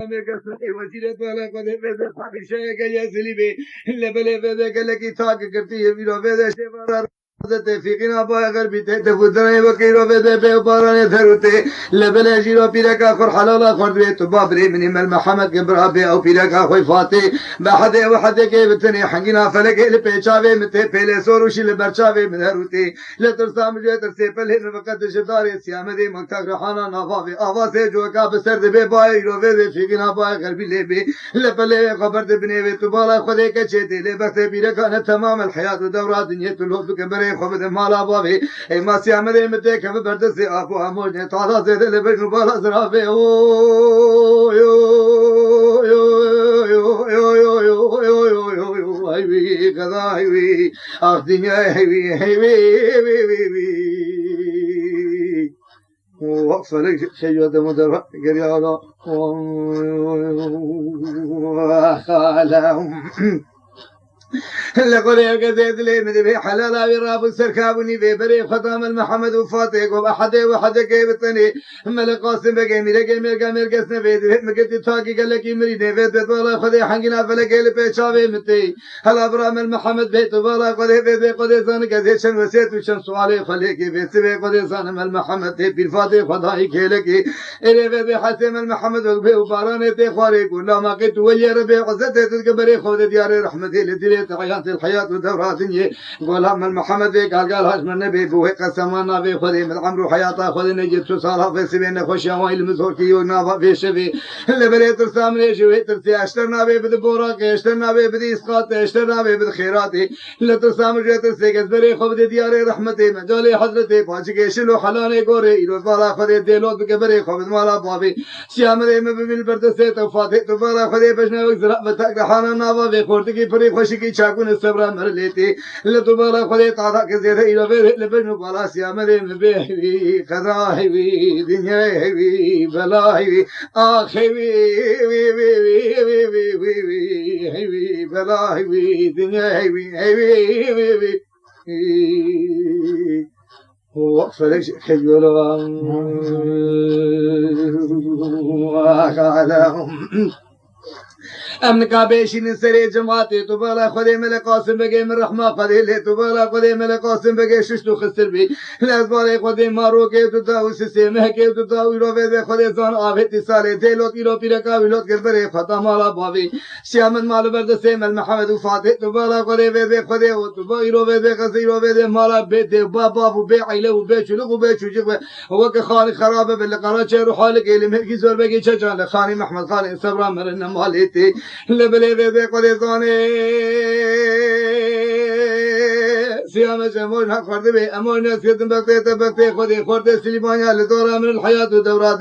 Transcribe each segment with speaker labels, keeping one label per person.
Speaker 1: وزيرة والا قد فيدا صاحب شيء كجاسلي به لبلي فيدا كلكي تاك كرتي بيرو فيدا شبارا تفيقنا باي غربي تفودنا وكيرو فيدا بيباران ثروتي لبلي جيرو بيرك آخر حلال خرد تبابري من مل محمد قبرابي أو بيرك أخوي فاتي بحد وحد كيف تني حقنا فلك البيشاوي متى بيل سوروش البرشاوي من ثروتي لترسام جو ترسي بله وقت جداري سيامدي مكتاك رحانا نافافي آوازه جو كاب سرد بيباي رو فيدا فيقنا باي غربي لبي لبلي خبرت بني تبالا خدي كشتي لبخت بيرك أنا تمام الحياة ودورات دنيا تلوث كبري خبز مالا بابي اي ما سيامدي متى كم بردسي أبو أموج تعالى زيد لبن بالا زرافي هيوي كذا هيوي الدنيا هيوي وفرق شيء هذا مدرب قريالا وخالهم لقول يا جزيد لي مدبي حلالا براب السركابني في بري ختام المحمد وفاتق وحد كيف تني ملك قاسم بقى مير قسنا في مكتي تاكي قال لك مريد في بطاله خذي حقنا فلك اللي بيشاوي متي هلا برام المحمد بيت بالا قد زان قد شن وسيت وشن سؤالي خليك في سبي قد زان المحمد في الفاتح خداي كلك اللي في حسم المحمد وباران تي خاري كل ما قلت ولي ربي عزته تكبري خذ ديار رحمتي لدي حياة الحياة ودورات قول هم المحمد قال هاشم النبي بوه قسمنا في خذي من عمرو حياته خذي نجد تصالح في سبيل خشيا ويل مزوركي ونافا في شبي اللي بريت رسام ليش ويترسي اشترنا به بدبوراك اشترنا به بدي اسقاط اشترنا به بالخيراتي اللي ترسام جيترسي قزبري خبد ديار رحمتي مجالي حضرتي باجي شلو حلاني قوري يلو بالا خذي ديلوت بكبري خبد مالا بابي سيام لي بالبردسي توفاتي تبالا خذي بجنا وزرع بتاك حانا نافا في خورتكي فري خشكي شاكون الصبر مرليتي لتبالا خذي طاعك زيادة إلى غير لبنو بالا سيامري مبيهوي قضاهوي دنياهوي بلاهوي آخوي وي بلاهوي دنياهوي هو فرج خجولهم وقالهم امن كابيشين سري جماعتي تبالا خدي ملك قاسم بقي من رحمه قدي لي تبالا خدي ملك قاسم بقي ششتو خسر بي لازبالي خدي مارو كي تداو سيسيمه كي تداو يروفي خدي زان آفت سالي ديلوت يرو بيركا ويلوت كربري ختم على بابي سيامن مال برد سيم المحمد وفاتح تبالا خدي في خدي وتبا يروفي خسي يروفي مال بيت بابا وبي عيله وبي شلوق وبي شوجك هو كخاني خرابه بالقرا شيرو حالك اللي مهكي زور بقي شجان خاني محمد خاني صبر مرنا مالتي لبلي في قديساني سيام جمون خرد بي امون سيدن بقتي خدي خرد سليمانيا لدورا من الحياه ودورات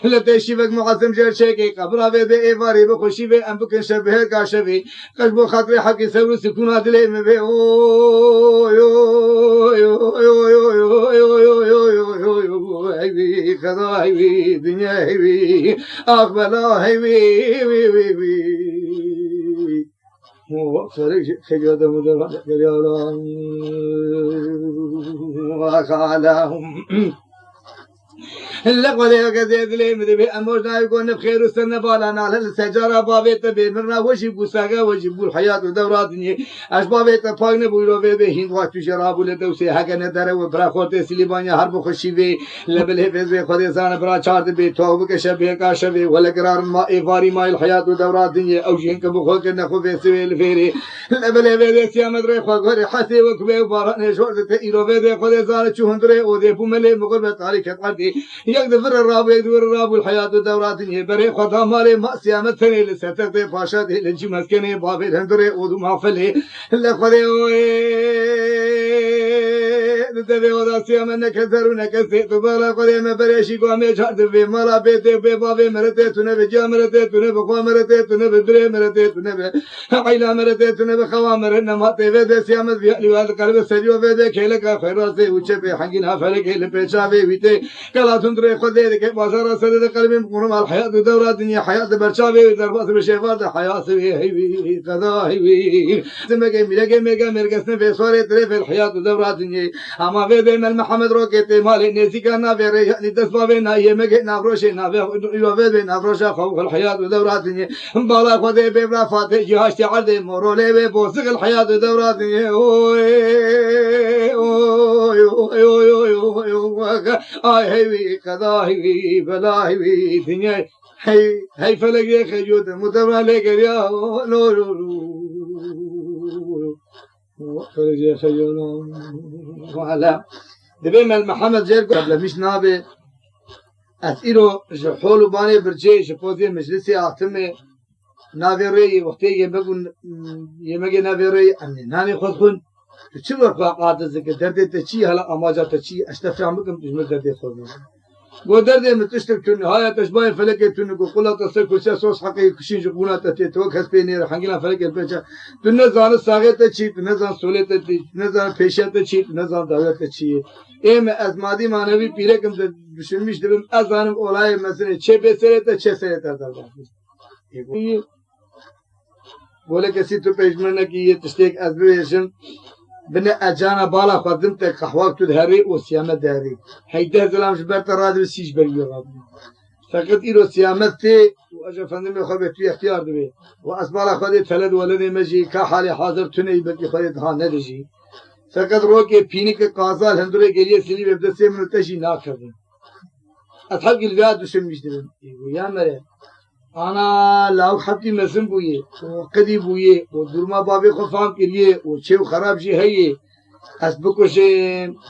Speaker 1: لتشيفك معظم جر شيكي قبر في ايفاري بخشي في ام بكن شبه كاشفي قلب خاطري حق سور سكونات لي مبي هيوي خدا هيوي دنيا هيوي اقبلا هيوي وفرج خجوة مدرع قريالا وقالهم لقد يقدر لي مدبي أمورنا يكون بخير وسنة بالنا على السجارة بابيت بمرنا وجب وساقة وجب الحياة ودورات دنيا أشبابيت فاقنا بولو به هند وقت شراب ولدوسي حقا ندر وبرا خورت سليبانيا حرب خشي به لبله به خود زان برا چارت به توب كشبه كاشبه ولقرار ما إفاري ما الحياة ودورات دنيا أو جنك بخوك نخو به سويل فيري لبله به سيامد ري خور حسي وكبه وباران شورت إيرو به خود زان چوهندره ودي بمله مقرب تاريخ قدي يقدر الراب الحياة ودورات دنيا بري خدا مالي ما سيامت ثاني لساتك باشا دي لنجي مسكني بابي هندري ودو مافلي لخدي تبي ودا سيامن كثر ونكثر تبارك قدي ما بريشي قامي جاد في مالا بيتي بابي مرتي تنه بجا مرتي تنه بخوا مرتي تنه بدري مرتي تنه عيلا مرتي تنه بخوا مرنا ما تبي ده سيامن في الوالد قلب سريو بده كيلك خيرات وچه به حنگين فلك اللي بيشاوي بيته كلا تندري خدي ده بازار سر قلب مقوم الحياة دورات الدنيا حياة برشاوي دربات بشيفار ده حياة هي قضاء هي زمك ميلك ميجا مركزنا في صورة في الحياة دورات الدنيا اما ویده مل محمد رو که مال نزیکا نویره یعنی دستباوی نایه مگه نفروشه ویده نفروشه خوف الحیات و دوراتنی بالا خوده ببرا فاتح جهاشت عرده مروله و بوسق الحیات و دوراتنی آی هیوی قضا هیوی بلا هیوی دنیا هی فلقی خجود متبرا لگریا فلقی خجود وعلا دبي مال محمد زير قبل مش نابي أسئلة جحول وباني برجي شفوزي مجلسي أعتمي نابي ري وقتي يمجي نابي ري أني ناني خذكن شو الوقت قاعد ذكر درد تشي هلا أماجا تشي أشتفع مكم تجمل درد خذنا قو درد متشتر كل نهاية تشبه فلك تنقو قلا تصير كل شيء صوص حقي كشين جبونا تتوك هسبيني رحنجنا فلك البيشة تنزان الساقة تشي تنزان سولة تشي تنزان بيشة تشي تنزان دولة تشي إيه أزمادي ما نبي بيركم بشمش دبم أزانم أولاي مثلا شيء بسرعة تشي سرعة ترداد بوله کسی تو پیشمرنه کی یہ تشتیک ازبیشن بنا اجانا بالا خدم تك قحواك تدهري وسيامة دهري هيدا زلام جبرت راد بسيج بريو راد فقط إيرو سيامة تي وأجا فندم يخبط في اختيار دبي وأسبالا خدي ثلاث ولد مجي كحالي حاضر تني بكي خدي دهان ندجي فقط روكي بينك قازال هندوري قليه سلي ببدا سيمنو تجي ناكردن أتحق الفياد دوشن مش دبن يا مري أنا لاو حبتي مسلم بويه وقدي بويه ودرما بابي خفام كريه وشيو خراب شي هي أسبقوش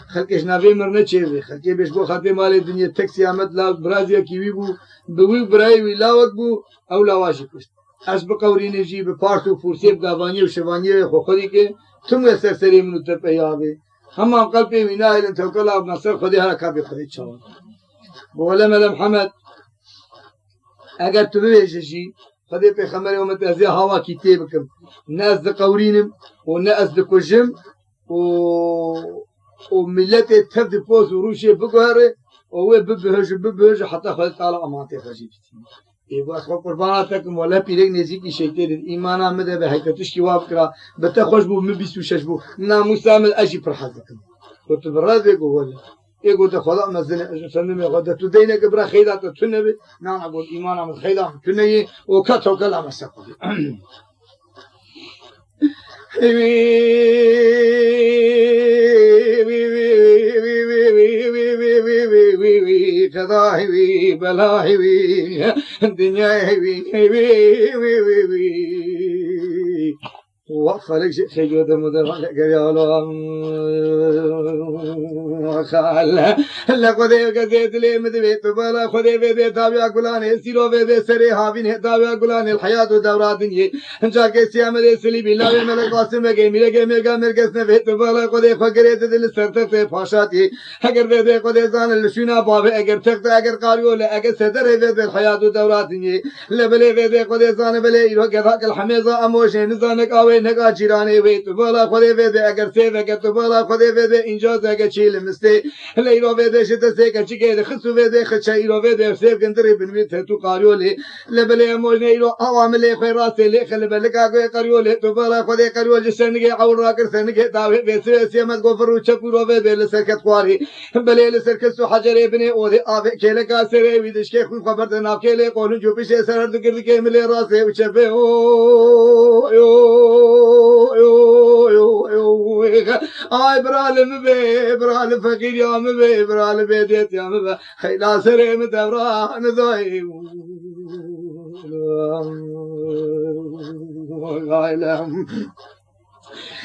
Speaker 1: خلقش نافي مرنا شيء خلقي بيشبو خاطي مال الدنيا تكسي عمد لا برازيا كيوي بو بوي براي ولاوت بو أو لاواشي كشت أسبق وريني جي ببارتو فورسيب قاباني وشواني خوخدي كي ثم سرسري منو تبقيابي هم قلبي ويناهل انت وكلا بنصر خدي هركا بخدي تشاور بولا ملا محمد اگر تو بيجي خدي پیغمبر امت ازي هوا كتابكم ناس دقورينم وناس دكوجم وملت تبدي بوز وروشي بقهره وهو ببهج حتى خدت على امانتي خجيت يبقى اخو قرباناتكم ولا بيرك نزيكي شيطان الايمان امده بهيكتش جواب كرا بتخوش بو مبيسو ششبو ناموس عمل اجي فرحتكم كنت براد بيقول يقول خدا مزن فندم خدا تو دينه قبر خيدا تنبي نعم اقول ايمان من خيدا تنيه وكتو كلام سقط خداهي بلاهي الدنيا وخلق شيء جود مدر يا الله خال لا خدي كذيت لي مدبيت بلا خدي بيد تابع غلان سيرو بيد سري هابين تابع غلان الحياه دورات دنيا جاكي سيامل سلي بلا ملك قاسم گي ميرگا مرگس نه بيت بلا خدي فقرت دل سرت فاشاتي اگر بيد خدي زان لشينا باب اگر تخت اگر قاريو لا اگر صدر بيد الحياه دورات دنيا لبل بيد خدي زان بلا يرو كذا الحميزه اموش نزانك اوي نگا جيراني بيت بلا خدي بيد اگر سيف اگر بلا خدي بيد انجاز اگر چيل مستي ليرو بيد شت سيك چيگه خسو بيد خچيرو بيد سيف گندري بنويت تو قاريو لي لبل اموش نيرو اوامل خيرات لي خل بلكا قاريو لي بلا خدي قاريو جسنگه اور راكر سنگه داوي بيس سيمت غفرو چپورو بيد لسركت قاري بليل سركسو حجر ابن اودي اب كيلكا سري ويدش كي خبر دنا كيله قولن جو بيشه سرد گرد كي ملي راسه وچبه آي برالم بي برال فقير يا مبي برال بيديت يا مبي خيلا سري متبرا نذاي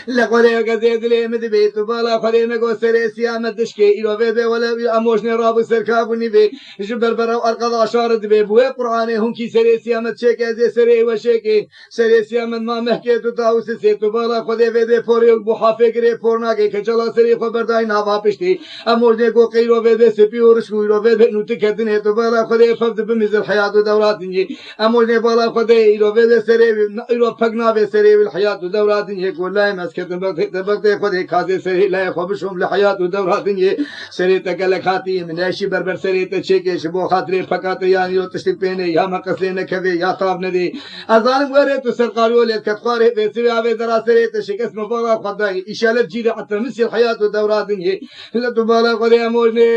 Speaker 1: لقولي قزيد لي مدبيت وبالا خلينا قو سري سيامة دشكي إلو بيبي ولا أموشني رابو سركابوني بي جبل برا وأرقض عشارة بي بوي قرآني هم كي سري سيامة شيكي زي سري وشيكي سري سيامة ما محكي تتاوس سيت وبالا خدي بيدي فوري وبحافي قري فورناكي كجلا سري خبرداي نابا بشتي أموشني قو قيرو بيدي سبي ورشكو إلو بيدي نوتكتني وبالا خدي فبد بمز الحياة ودورات نجي أموشني بالا خدي إلو بيدي سري إلو فقنا بي سري بالحياة ودورات نجي والله از که تبقت خود کازی سری لای خوبشم لحیات و دورات دنیه سری تکل خاطی منشی بربر سری تچکش بو خاطر فقط یعنی و تشتیق پینه یا مقصد نکوی یا تاب ندی ازان وره تو سرقاریو لیت کتخاره به سری آوه درا سری تشکست مبارا خدای اشالت جیره حتی مثل الحیات و دورات دنیه لتو بالا خود اموجنه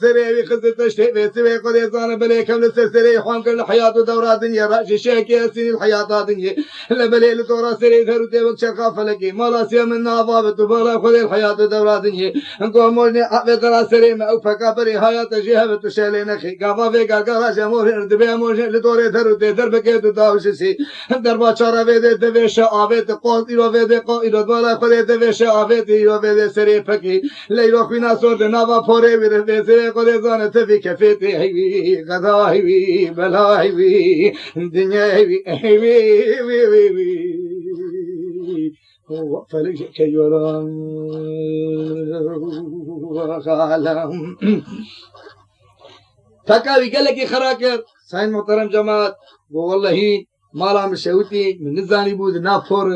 Speaker 1: سری خزت تشتیق به سری خود ازان بله کمل سری خوان کر الحیات و دورات دنیه راجی شاکی سین الحیات دنیه لبله لتورا سری ذروتی وقت شرقا فلکی مالا سيمن نافابت وبالا خذ الحياة دورا دنيا نقول مولني أبي ترى سريم أو فكابري حياة جهبت وشالين أخي قافا في قاقا جمهور دبي موجن لتوري ذروتي دربكي تداوشسي دربا شارا فيدي دفيشا آفيت قوت إلو فيدي قائد بالا خذ دفيشا آفيت إلو فيدي سري فكي ليلو خينا صورت نافا فوري بيدي سري خذ زانة في كفيتي هيوي غدا هيوي بلا هيوي دنيا هيوي فلك كيران وغالم فكاوي قال لك خراكر ساين محترم جماعت والله مالا مشوتي من نزاني بود نافور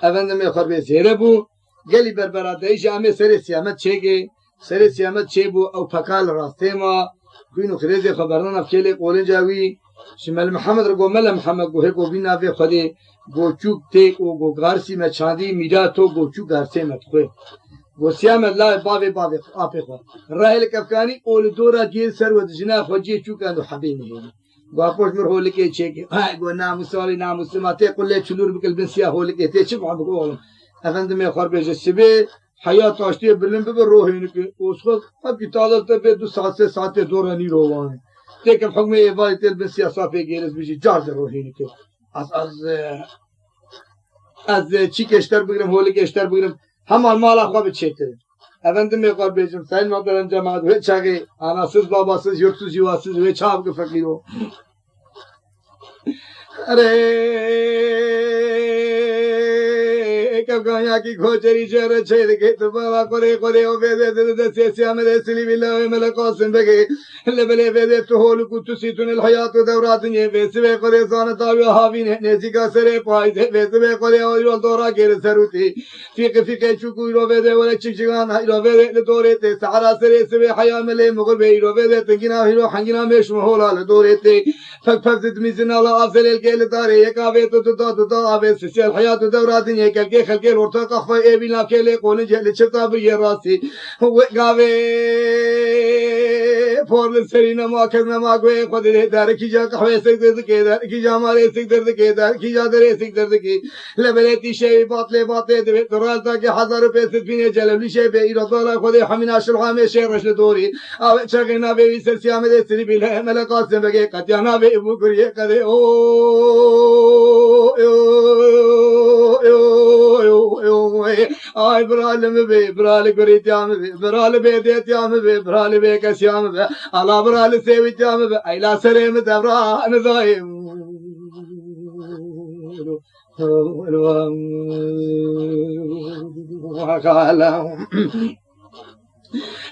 Speaker 1: افندم يخرب زيره بو قال لي بربرا دايش امي سري سيامت چيگه سري سيامت چي بو او فكال راسته ما كينو خريزي خبرنا فكيلي قولن جاوي شمال محمد رگو مل محمد گوه گو بینا في خدي گوچوک تیک و گو گارسی میں چاندی میرا تو گوچوک گارسی میں خوے گو سیام اللہ باوی آپے خوا راہل کفکانی اول دورا گیر سر و جنا خوجی چوکان دو حبی نہیں گو اپوش مر ہو لکے چیک گو ناموسالی ناموسلماتی قلے چلور بکل بنسیا ہو لکے تے چپ عم بگو افندم خور بیج سبے حیات آشتی بلن ببر روحین کے اس کو اب کی تعداد تے دو ساعت سے ساعت دورا نہیں روان تكم حكم إيفاي تلبس سياسة في جيرس بيجي جارج روحيني كه از چی کشتر بگیرم هولی کشتر بگیرم همان مال خواب چیکه افندم میخواد بیچم سعی محترم جماعت و چاگه آناسız babasız yurtsuz yuvasız ve çabuk fakir o कब गाया की खोचरी चेर छेद के तो बाबा करे करे ओ वेदे दे से से मेरे सली बिल्लाह मल قاسم بگه لبله वेदे تو هول کو تو سیتون الحیات دورات نه ویسه करे زان تاوی حاوین نزیکا سره پای ویسه करे او دورا گیر سروتی فیق چوکو رو वेदे ولا چیچگان رو वेदे لدوره ته سحرا سره سه حیا مل مغرب رو वेदे تگینا هیرو حنگینا مش مهولا لدوره ته فك فزت میزن الله افضل الگل داره یکاوی تو اوی سه الحیات دورات نه کلگه خلقه ورتا قفا ایبینا کله قول جل چتا بی راستی وقاوی فورل سرینا ما کنا ما گوی خود دار کی جا قهوه سکدر کی دار کی جا مارے سکدر کی دار کی جا درے سکدر کی لبلتی شی باطله دے درال تا کہ 1000 روپے سفینه جللی شی بی رضا خود حمینا شلغام شی رش دوری او چغنا بی سرسیام دے سری بی مل قاسم بگے قطیانا بی ابو کریے کرے او آي برالم بي برال قريتيام بي برال بيديتيام بي برال بيكسيام بي على برال سيويتيام بي ايلا سريم تبرا نزايم وقالهم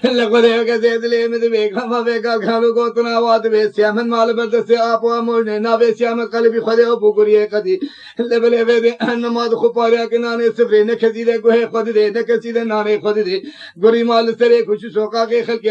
Speaker 1: لقد يكذب لي من ذبيك ما بيك الخالق وطنا واتبه سيامن مال برد سے آپ واموجنے ناوے سیامن قلبی خدے و بگریے قدی لبلے ویدے نماز خپاریا کے نانے سفرے نکھزیدے گوہے خود دے نکسیدے نانے خود دے گری مال سرے خوش سوکا کے خلق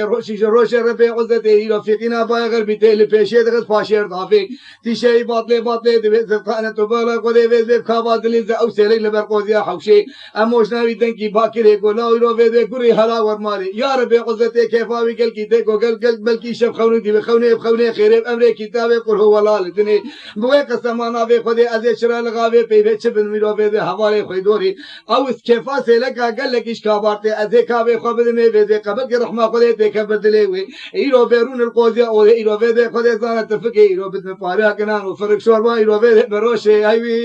Speaker 1: روش رب عزت ہی رفیقنا باغر بھی تیل پیشے دغت فاشر دافے تیشے باطلے دے زفانہ تو بالا خدے ویدے کھابا دل ز او سلے لبر قوزیا حوشے اموشنا ویدن کی باکرے کو لا ویدے گری حلا ور مارے یا رب عزتي كيفاوي قال كي تيكو قال بلكي شف خوني دي بخوني خير امري كتابه قل هو الله لدني بوي قسمانا في خدي ازي شرا لغاوي بي بي چبن ميرو بي حوالي خيدوري او اس كيفا سلك قال لك ايش كابارتي ازي كابي خبد مي بي قبل كي رحمه خدي تكبدلي وي ايرو بيرون القوزيا او ايرو بي خدي زانه تفكي ايرو بدنا بارا كنان وفرق شوربا ايرو بي بروشي ايوي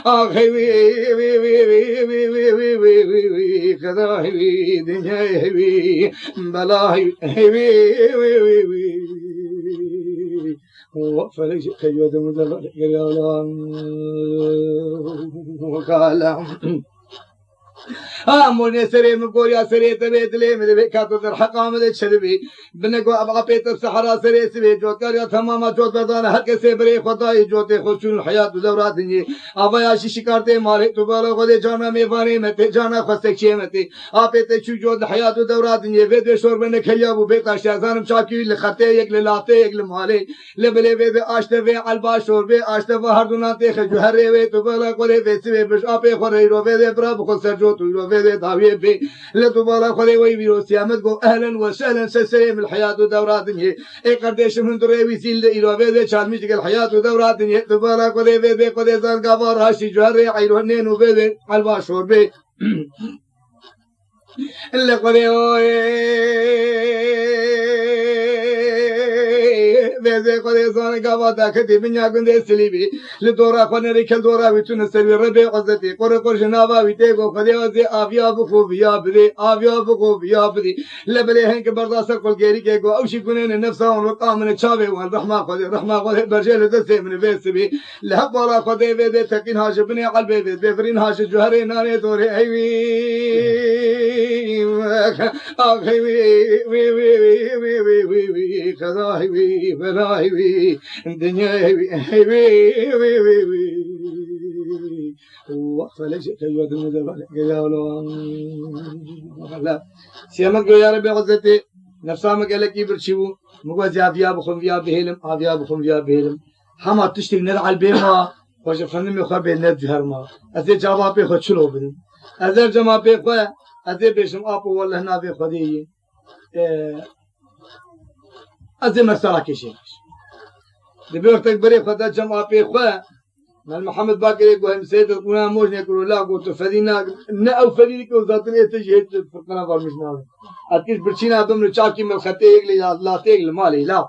Speaker 1: اخي وي خدا هوي دنيا هوي بلا هوي وفلك خيوة مدلل قريالا وقال موني سري مقوريا سري تبيت لي مدبي كاتو در حقام ده شربي بنكو ابغى بيت الصحراء سري سبي جوت كاريا تماما جوت بدان حق سے بري خداي جوت خوشون الحياة دورات دي ابا يا شكارته مالي تبارك خد جانا ميفاني مت جانا خستكشي مت اپيت شو جوت الحياة دورات دي ويد شور بن خليا ابو بيت اشازانم شاكي لخته يك لاته يك مالي لبلي ويد اشته في البا شور بي اشته هر دونات خجهر وي تبارك خد ويسي بش اپي خوري رو ويد برا خو سرجوت رو ويد داوي بي لتبارك خد وي بيرو سيامت go اهلا وسهلا سسيم الحياة دورات دي اي قردش من دري ويسيل يرو ويد چالمي الحياة دورات دي تبارك خد ويد خد زان غبار هاشي جهر عيرونين وبيد البا شور بي اللي قريو بيزي قريو زان غباتا كتي بنيا گندي سليبي لدورا خنري كل دورا بيتون سلبي ربي عزتي قر قر جنابا بيتيغو خديو زي افيا بخو بيا بدي افيا بخو بيا بدي لبلي هنك برداسر قل غيري كيغو اوشي كنن نفسهم وقامن تشابي والرحمه خدي رحمه خدي برجل دسي من بيسبي لهبولا خدي بيد تكين هاش بني قلبي بيد بفرين هاش جوهري ناني دوري ايوي اخي وي وي وي وي وي وي وي خداي وي فراي وي الدنيا وي وي وي وي وي وقف ليش كيوت المدبر قالوا لا سيامك يا ربي عزتي نفسا ما قالك يبرشيو مغو زافيا بخم فيا بهلم افيا بخم فيا بهلم حما تشتي نر على البيما وش فنم يخرب النت جهرما ازي جواب به خشلو بدن ازر جما به خو ازي بشم ابو والله هنا به خدي ازي مساله كشي دبيرتك بري خدا جما به خو مال محمد باقر يقول سيد القرآن موج يقول لا قلت فدينا نا أو فديك وزاتني تجهد فرقنا فرمشنا أتيش برشينا دم نشاكي من خطيك لي لا تيك المالي لا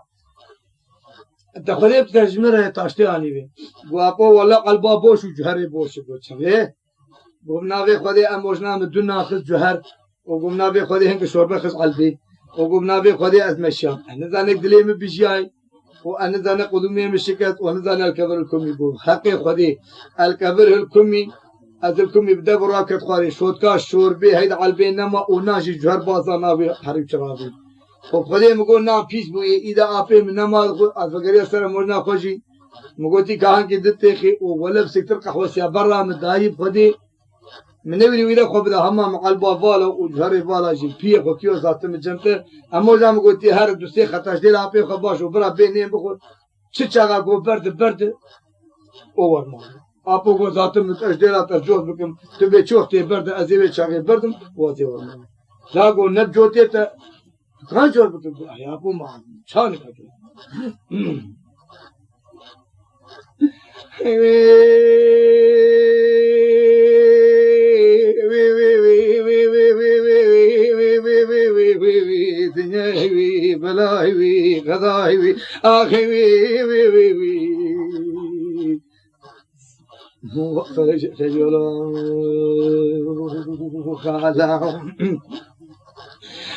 Speaker 1: أنت خليب ترجمة تاشتاني به وأبو ولا قلبه بوش وجهري بوش بوشة قمنا به خدي أموجنا من دون ناخذ جهر وقمنا به خدي هنك شوربة خذ قلبي وقمنا به خدي أزمشة أنا ذانك دليم بيجاي وأنا ذا قدومي مشكت وأنا ذا الكبر الكمي بو حقي خدي الكبر الكمي از الكمي بدا براكت خاري شوتكا شوربي هيدا على البين نما وناجي جهر بازانا بحريب شرابي وخدي مقول نام فيش بو إذا أبي من نما أفكري سر مرنا خوشي مقولتي كهان كدت خي ولا بسكتر قهوة سيا برا مدايب خدي من نبي ويدا خبدا هما مقلب بالا وجهر بالا جي بيه خكيو ذات مجمته اما جام قلتي هر دوسي خطاش ديل ابي خباش وبرا بينين بخو تشاغا go برد اوور ما ابو go ذات متاش ديل ترجوت بكم تبي تشوفتي برد ازيبي تشاغي بردم واتي ورما لا go نبجوتي ت كان جور بكم يا ابو ما شان كده دنياوي بلاوي غداوي آخوي وي وي وي مو وقت رجلون خالهم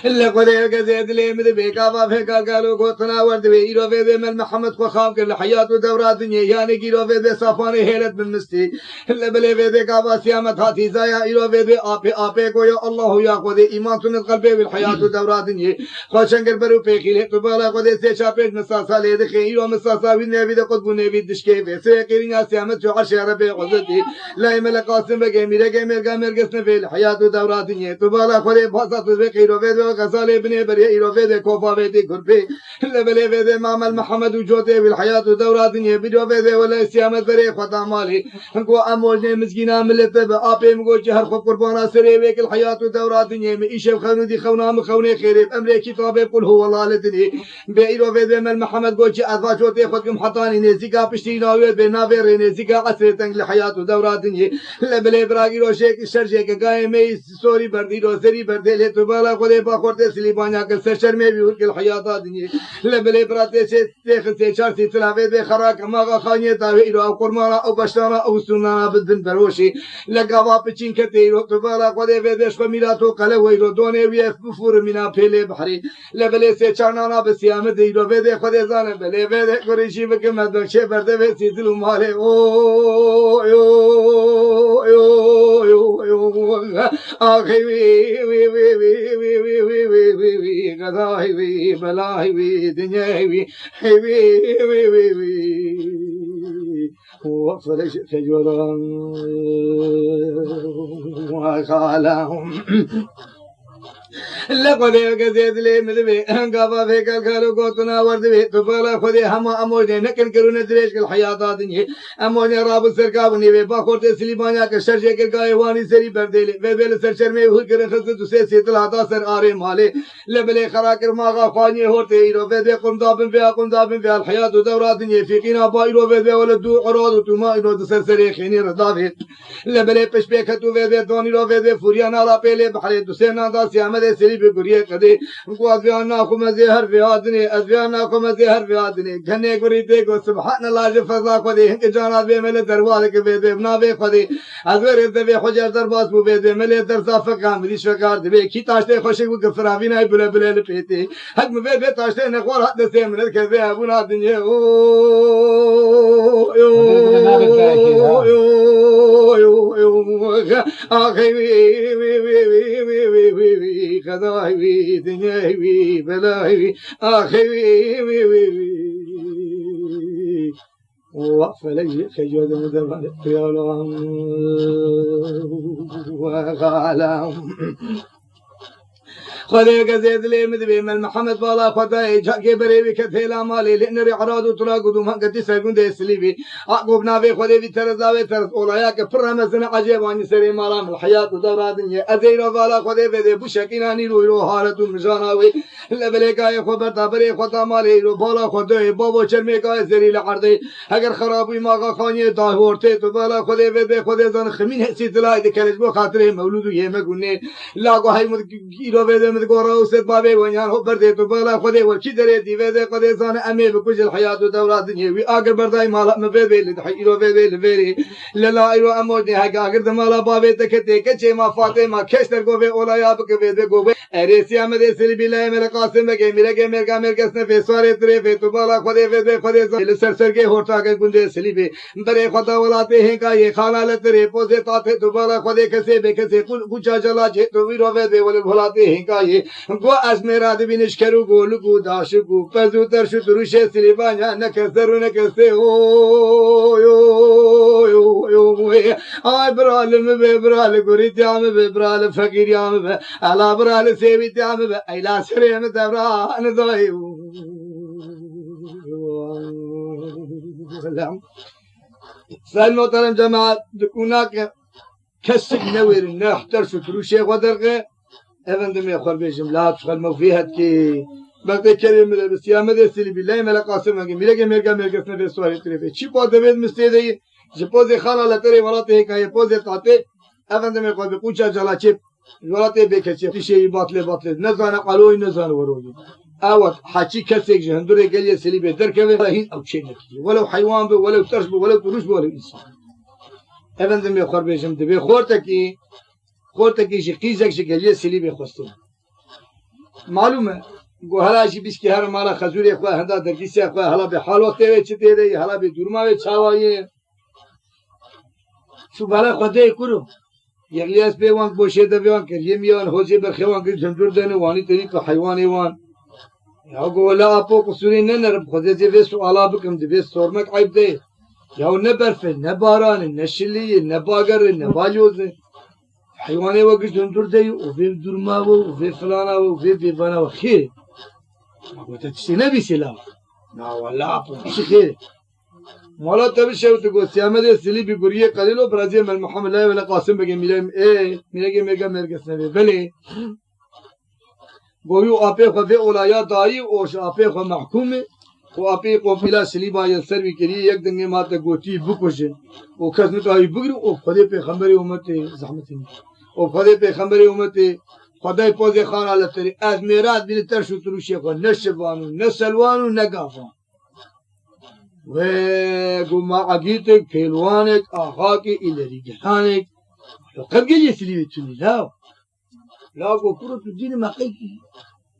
Speaker 1: اللي قدر قزيد لي مد بيكافا فيكا قالوا قوتنا ورد بيرو في من محمد خخام كل حياة ودورات دنيا يعني كيرو في صفاني هيلت من مستي اللي بلي في كافا سيامت هاتي زايا يرو في آبي كو يا الله يا قدي إيمان تنت قلبي بالحياة ودورات دنيا خاشنگر برو بيخيله قبالا قدي سيشا بيت مساسا ليد خيرو مساسا بالنبي ده قد بنبي دشكي في سيكيرين سيامت شو عشرة بيغزتي لا يملك قاسم بجي ميرجا قسم في الحياة ودورات دنيا قبالا قدي بحثت بخيرو في غزال ابن بريء يروفيد كوفا بيتي كربي لبلي فيد مامل محمد وجوتي بالحياة ودورات دنيا بيدو فيد ولا سيامت بريء خطا مالي انكو اموجني مسكينا ملت بابي مغو جهر خو قربانا سري بك الحياة ودورات دنيا ميش خونو دي خونا مخوني خير امري كتاب قل هو الله لدني بيرو فيد مال محمد جوجي اذا جوتي خدكم حطاني نزيكا بشتينا بينا بير نزيكا عسرتن الحياة ودورات دنيا لبلي براغي روشيك شرجيك قايمي سوري بردي روزري بردي لتبالا قدي باخورت سليبانيا كسر में भी उनके हयाता दिए लेबले प्राते से देख से चार से तलावे दे खरा कमा खाने तावे इरो कुरमाना او बशताना او सुनाना बदन बरोशी लगा वापचिन कते इरो तबाला कोदे वेदेश को मिलातो कले वइरो दोने वी फुर मिना फेले बहरी लेबले से चानाना बसियाम दे इरो वेदे खदे जाने बले वेदे कोरिशी बके मदक्षे बरदे वे सिदलु मारे ओ यो यो यो यो آخی وی وی وی وی وی وی وی وی وی وی غذای وی بلای وی دنیای وی وی وی وی وی وفرش تجران وخالهم لقد يقزد لي مذبي قابا فيك الخالو قوتنا وردبي تبالا خذي هما أموني نكن كرون دريش الحياة دنيا أموني راب السرقابني بباخورت سليبانيا كشرجي كرقاي واني سري برديلي ببيل سرشر مي هول كرن خزد سيسي تلحظا سر آري مالي لبلي خراكر ماغا خواني هورتي إيرو ببي قندابن بها الحياة دورا دنيا فيقين أبا إيرو ببي ولدو عراد توما إيرو دسر سري خيني رضافي لبلي پشبيكتو ببي دوني رو ببي فوريانا لا بيلي بحري دوسينا دا سيامده سري بگوریه کدی کو ازیانا کو مزهر بیادنی ازیانا کو مزهر بیادنی گنے گوریتے کو سبحان اللہ جو فضا کو دے کہ جانا بے مل دربار کے بے بنا بے خدی ازور دے حجر درباس بو بے مل در صف کام ریش وکار دے کی تاشتے خوش کو گفراوی نہ بل بل پیتے حق بے بے تاشتے نے قور حد سے من کے بے ابونا دنیا او آخی وی وی وی وی وی وی غذای وی دنیای وی بلای وی آخی وی وی وی وی وفلي خجود مدبر خيالهم وغالهم خذيك زيد لي مدبي من محمد بالا خداي جاكي بريبي كثيلا مالي لأن رعراد وطلاق دوما قد سيكون دي سليبي أقوب نافي خذي في ترزاوي ترز أولاياك فرمسنا عجيباني سري مالام الحياة دورا دنيا أزيرا بالا خذي في دي بشكيناني رويرو حالة مجاناوي لبليكاي خبر تابري خطا مالي رو بالا خداي بابو چرميكاي زري لعرضي اگر خرابي ماغا خاني داهورتي تو بالا خذي في دي خذي زن خمين حسي تلاي دي كالجبو خاطره مولودو يمگونه لاغو هاي مدگيرو في مدقورا وسد بابي ونيان هو بردي تو بالا خذي وكي دري دي في دي قدي زان أمي بكوش الحياة دورا دنيا وي آخر برداي مالا مبيبي لدحيرو بيبي لبيري للا ايرو امودني هكا آخر دمالا بابي تكتي كچه ما فاطمة كشتر قوبي اولايا بكبي دي قوبي اريسي امدي سلبي لاي ملك قاسم بكي ميركي ميركا ميركسن في سواري تري في تو بالا خذي في دي خذي زان لسرسر के होठा के गुंडे सलीबे बरे खुदा वलाते हैं का ये खाना लेते रे पोसे ताते तो बाला खुदे कैसे बेकसे कुछ जला जे तो वी रोवे दे बोले भुलाते हैं का ये गो अजमेरा दे बिनिश करू गो लुगु दाशगु पजु तरशु तुरुशे सलीबा냐 नकसरु नकसे ओ यो यो यो ay bralim be bral gurityam be bral fakiryam be ala bral sevityam be ayla sirem devran dayu Sayın muhterem cemaat, هناك كسب نوير نحتر شكرو شيء ودرقة efendim ya kardeşim la çıkarma fihat ki bakte kelime bes ya medesili billahi mela qasım ki milege mergesine de sual ettirefe çipo deved mistede jipoze khala la tere walate he kay poze tate efendim ya kobi kucha jala çip walate bekeçi şey batle ne zana qaloy ne zana waroji اوت حكي كسيك جهندوري قال لي سليبه دركبه هي او شيء ولو حيوان به ولو ترش به ولو تروش به ولو انسان افندم يا خربيشم دبي خورتكي شي قيزك شي قال لي سليبه خستو معلومه گو هلا شي بس کی هر مالا خزوري خو هندا درگيسي خو هلا به حال وقت وي چته دي هلا به دورما وي چاوي شو بالا خدي كورو يغلياس به وان بوشه دبيان كريميان هوجي برخوان كي جندور دنه واني طريق حيوان يوان Ya gola apo kusuri ne nerb khode ve suala bıkım de sormak ayıp değil. Ya ne berfe ne baranı ne şilliyi ne bagarı ne balyozu. Hayvanı vakit döndür değil o ve durma o ve falana o ve bana o khir. Bu tetsine bir silah. Na valla apo khir. Mola tabi şevtu go siyamede sili bir guriye kalilo Brazil mel Muhammed ve Qasim bege milege mergesine beli. گویو آپی خود اولیا دایی اوش آپی خود محکومه و آپی قومیلا سلیبا یا سروی کری یک دنگی ماتا گوتی بکشن و کس نتایی بگرو و خود پیغمبر امت زحمتی و خود پیغمبر امت خدای پوزی خان اللہ تری از میراد بینی ترشو تروشی خود نشبانو نسلوانو نگافان و گو ما عقیتک پیلوانک آخاکی ایلری گلانک قد گلی سلیبی تونی لاو لاغو پرو تو دین مقیقی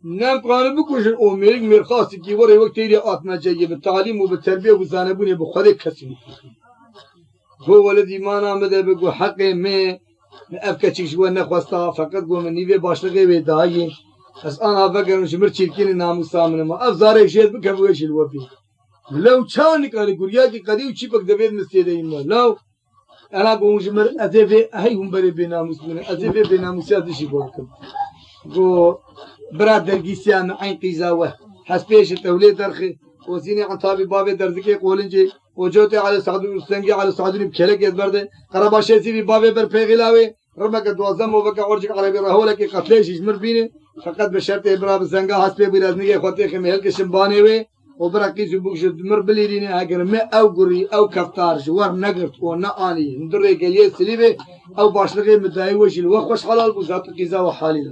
Speaker 1: نم قانون بکشن او مرخاصی کی وره وقت تیری آتمجه به تعلیم و به تربیه و زانبونه به خود کسی گو ولد ایمان آمده بگو حق می أفكر شو نخواستا فقط قوم نيفي باشلقي بداية بس أنا فكر مش مرتشيلكين ناموس سامنا ما أفزار شيء بكبوش الوفي لو كان قال قرياكي قدي وشي بك دبيت مستيدين لو أنا قوم جمر أزفي هاي هم بري بناموس من أزفي بناموس هذا شيء بقولكم قو برادر جيسيان عين قيزاوه حسبيش التوليد درخي وزيني عن طابي بابي درزكي قولنجي وجوتي على سعدون السنجي على سعدون بكلك يدبرده قرباشي سيبي بابي بربيغلاوي رمك دوازم وبك أورجك على بيرهولك قتليش يجمر بينه فقط بشرط إبراب الزنجا حسبي برازنية خطي خميل كشمباني وي وبرقي زبوكش دمر بليريني أجر ما أو قري أو كفتار جوار نقرت ونقاني ندري جليه سليبه أو باشلقي مدايوش الوخش حلال بوزات قيزا وحالي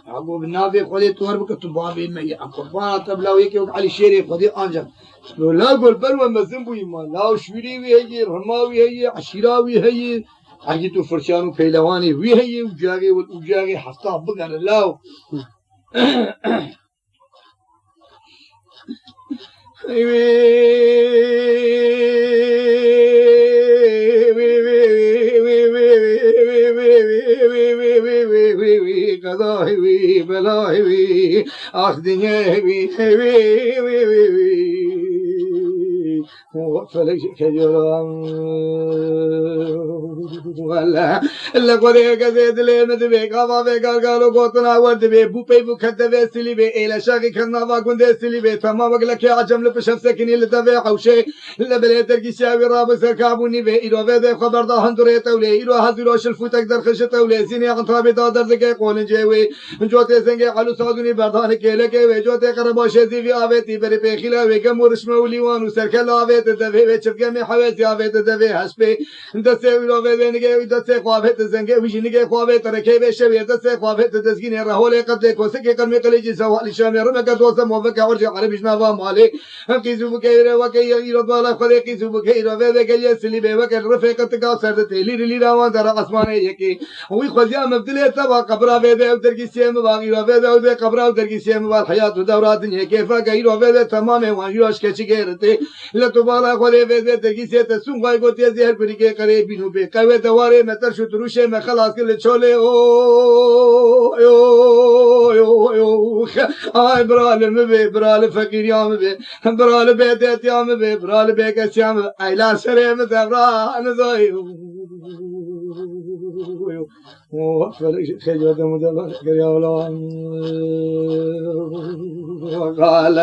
Speaker 1: عقوب النافي خذي تور بكتبابي مي عقوبانا تبلاوي كيوك علي شيري خذي أنجم لا قول بلوى مزنبو يما لا شويري هي رماوي هي عشيراوي هي عجيتو فرشانو بيلواني هي وجاغي حفطاه بقر الله قضاهي بلاهي أخذني فلك كجرام ولا لقدي كذا دلي مدبي كذا بقالو قطنا وردبي بوبي بكتبي سلبي إلى شاقي كنا باقون سلبي تمام بقولك يا عجم لبشر سكني لتبي حوشي لبلي تركي شاوي راب سركابوني في إلو بده خبر ده هندري تولي إلو هزلوش الفوتك در خش تولي زيني عن طابي دادر ذكي قولن جوي جوتي سنجي على سادوني بردان كيلك وجوتي قرباشي في آبتي بري بخيلا وكمورش موليوان وسركلا آبت دفي وشفقمي حويتي آبت دفي حسبي دسته إلو بده نجي دسته خوابت زنجي ويجي نجي خوابت تركي بشوي دسته خوابت دزجيني رهولي قبل كوسك كرمي قليجي سوالي شامي رمك دوسة موفق عورج عربيش نافا مالي هم كيزو بكير وكي يرد بالا خلي كيزو بكير وبده كي سلبي وكل رفيق تقاصر تيلي لي راوان ترى عثماني يكي وي خذيا مبدلة تبع قبره بده وتركي سيم باقي وبده وده قبره وتركي سيم والحياة ودورات كيف كير وبده تمام وانجوش كشيكرتي لا تبالا خلي بده تركي سيت سون غاي قوتي زهر بريكي قريب بينو بكوي دواره متر شو تروشه ما خلاص كل شولي او آي برال مبي برال فقير يا مبي برال بيتت يا مبي برال بيكس يا مبي أيلا سريم تبرا نزاي خجلت مدلل كريا ولا وقال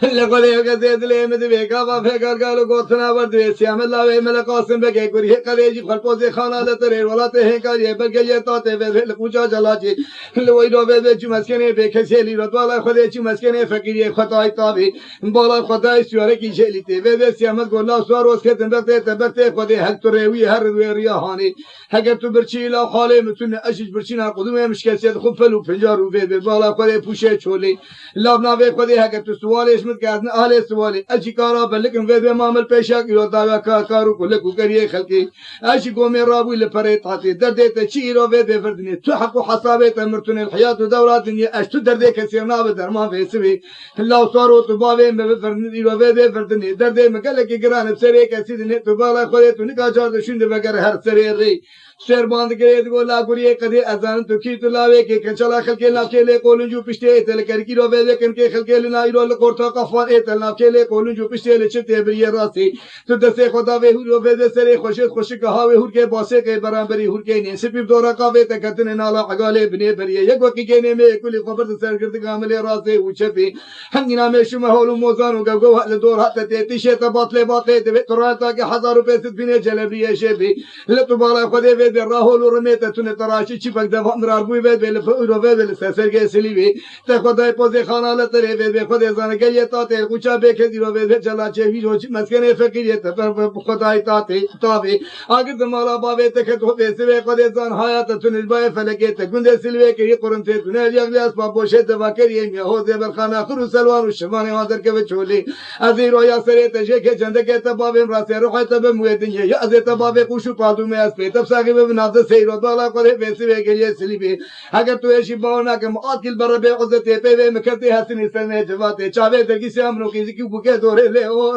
Speaker 1: لقد يقدر لي مدبي كافا فكر قالوا قطنا ورد سيام الله وملك قاسم بكي كوري قريجي خلپوزي خانه لتري ولا ته كاري بلگي تاته به پوجا جلاجي لوي دو به چمسكني به كسيلي رتوالا خدي چمسكني فقيري خطاي تابي بالا خداي سياره کی جليتي به سيام گولا سواروس كتن بته خدي هكتوري هر رياهاني اگر تو برچي لا خاله متون اشج برچينا قدوم مشكلسيت خوب فلو فنجارو به بالا خدي پوشه چولي لابنا به خدي اگر تو سوالش كان أهل سوالي أشي كارا بلكن في معمل بيشاك يوضع كارو كلكو كريه خلقي أشي قومي رابو اللي فريت عطي درديت تشيرو في فردني تحقو حسابيت مرتون الحياة ودورات دنيا أشتو دردي كسيرنا بدرمان في سوي الله صاروا تبابي بفردني في فردني دردي مقالك قران بسري كسيدني تبالا خليت ونكا جارد شند بقر هر سري ري شیر باند کرد گولا گوریه کدی ازان تو کی تو لاوه که کنچلا خلک لاکله کولنجو پشته تل کرکی رو به کن که خلک لنای رو لکورتا کفان اتل لاکله کولنجو پشته لچته بریه راسی تو دسته خدا به رو به سر خوشت خوش که ها هور که باسه که برابری هور که نه سپیب دورا کاوه تکتن نالا عقاله بنی بریه یک وقتی که نه می کلی خبر سر کرد کامل راسی وچپی هنگینا می شما هولو موزان و گو هل دور حتی تیشه تباطله باطله تراتا که 1000 روپیه بینه جلبیه شبی لطبالا خدا راهول ورميت تون تراشي چيپك دفع مراربوي بيت بيل فورو بيل سسرگه سليبي تخدای پوزي خانه لتري بيت خدای زنگه تاته کوچا بكدي رو بيت چلا چوي جو مسكنه فقيريت پر خدای تاته تابي اگر دمالا باوي تكت هو بيسوي خدای زن حيات تون الباي فلكه تگند سلوي كي قرن ته تون يغلاس بابوشه تفكري مي هو زبر خانه خرو سلوان وشمان هادر كه چولي ازيرو يا سري تجه كه جندگه تباوي راس روح تب مويدن يا ازي تباوي کوشو پادو مي اس پيتب ساغي بنافذ سيرو بالا قد بيسوي كي سليبي اگر تو ايشي باونا كم اكل بر بي عزته بي مكتي حسن سنه جوات چاوي درگي سامنو كي زكي بوكه دوره له او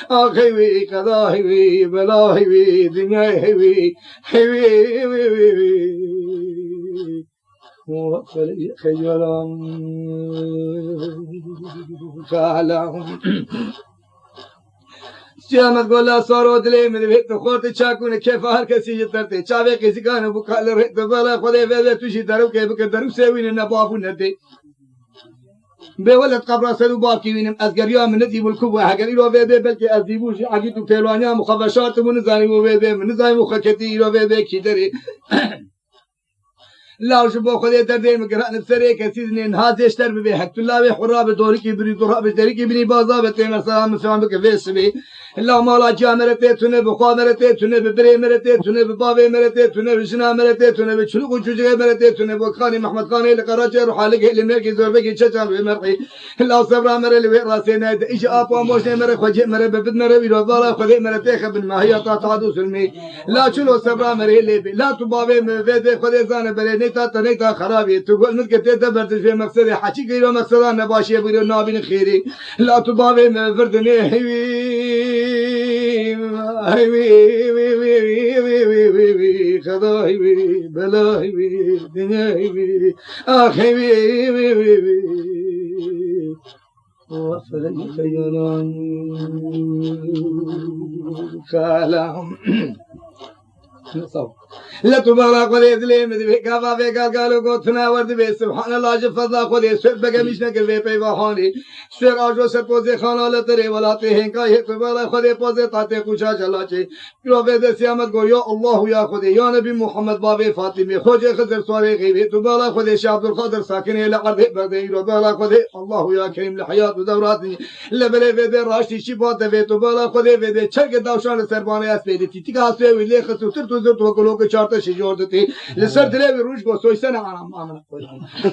Speaker 1: آخی وی قضای وی بلای وی دنیای وی خیالام خالام سیامت گولا سارو دلی من بیت خورد چاکونه کیف هر کسی جترته چاوه کسی کانه بکال رهت بالا خدای ویده توشی درو که بکر درو سوین نبابو نده به ولد قبر سلو باکی وینم از گریا من ندی ملکو و هگری رو ویده بلکه از دیبوش عقیدو پیلوانیا مخابشات من نزانی و ویده من نزانی مخکتی رو ویده کی داری لاوش با خودی دردی مگران سری کسی زنین هازشتر ببی حکت الله و حراب دوری کی بری دورا دری کی بنی بازا بتیم سلام سلام بک ویسبی الله مالا جامرته تونه بخامرته تونه ببری مرته تونه ببابه مرته تونه بشنا مرته تونه بچلو کوچوجه مرته تونه بخانی محمد خانی لقراج روح حالك لمركي زوربكي چچان بمرقي الله صبر مر لوي راسنا ايش ابا موش مر خوجه مر ببد مر بيرو بالا خدي مرته خبن ما هي تعدو سلمي لا چلو صبر مر لي لا تبابه مفيد خدي زانه بل نيتا خرابي تقول منك تدبرت في مقصد حكي غير مقصد نباشي بيرو نابين خيري لا تبابه مفردني هيوي خداي بلاي دنياي اخي وفلي خيالان كلام نصب لا تبارك وليد لي مدي كافا بك قالوا قلتنا ورد بي سبحان الله جفضا خذي سر بك مش نقل بي بيوهاني سر آجو سر پوزي خانا لتري ولاته هنكا يقبال خذي پوزي طاته قوشا جلاچه رو بيد سيامت گو يا الله يا خذي يا نبي محمد بابي فاطمي خوجي خزر سواري غيبي تبالا خذي شعب الخضر ساكنه لقرد بردي رو بالا خذي الله يا كريم لحياة ودوراتني لبلي بيد راشتي شبات بيت تبالا خذي بيد چرگ داوشان سربانه اسبيدي تيتيك اسبي ويلي خسو ترتو وكلو كشارت شجورتي لسر دلي روش بو سويسنا انا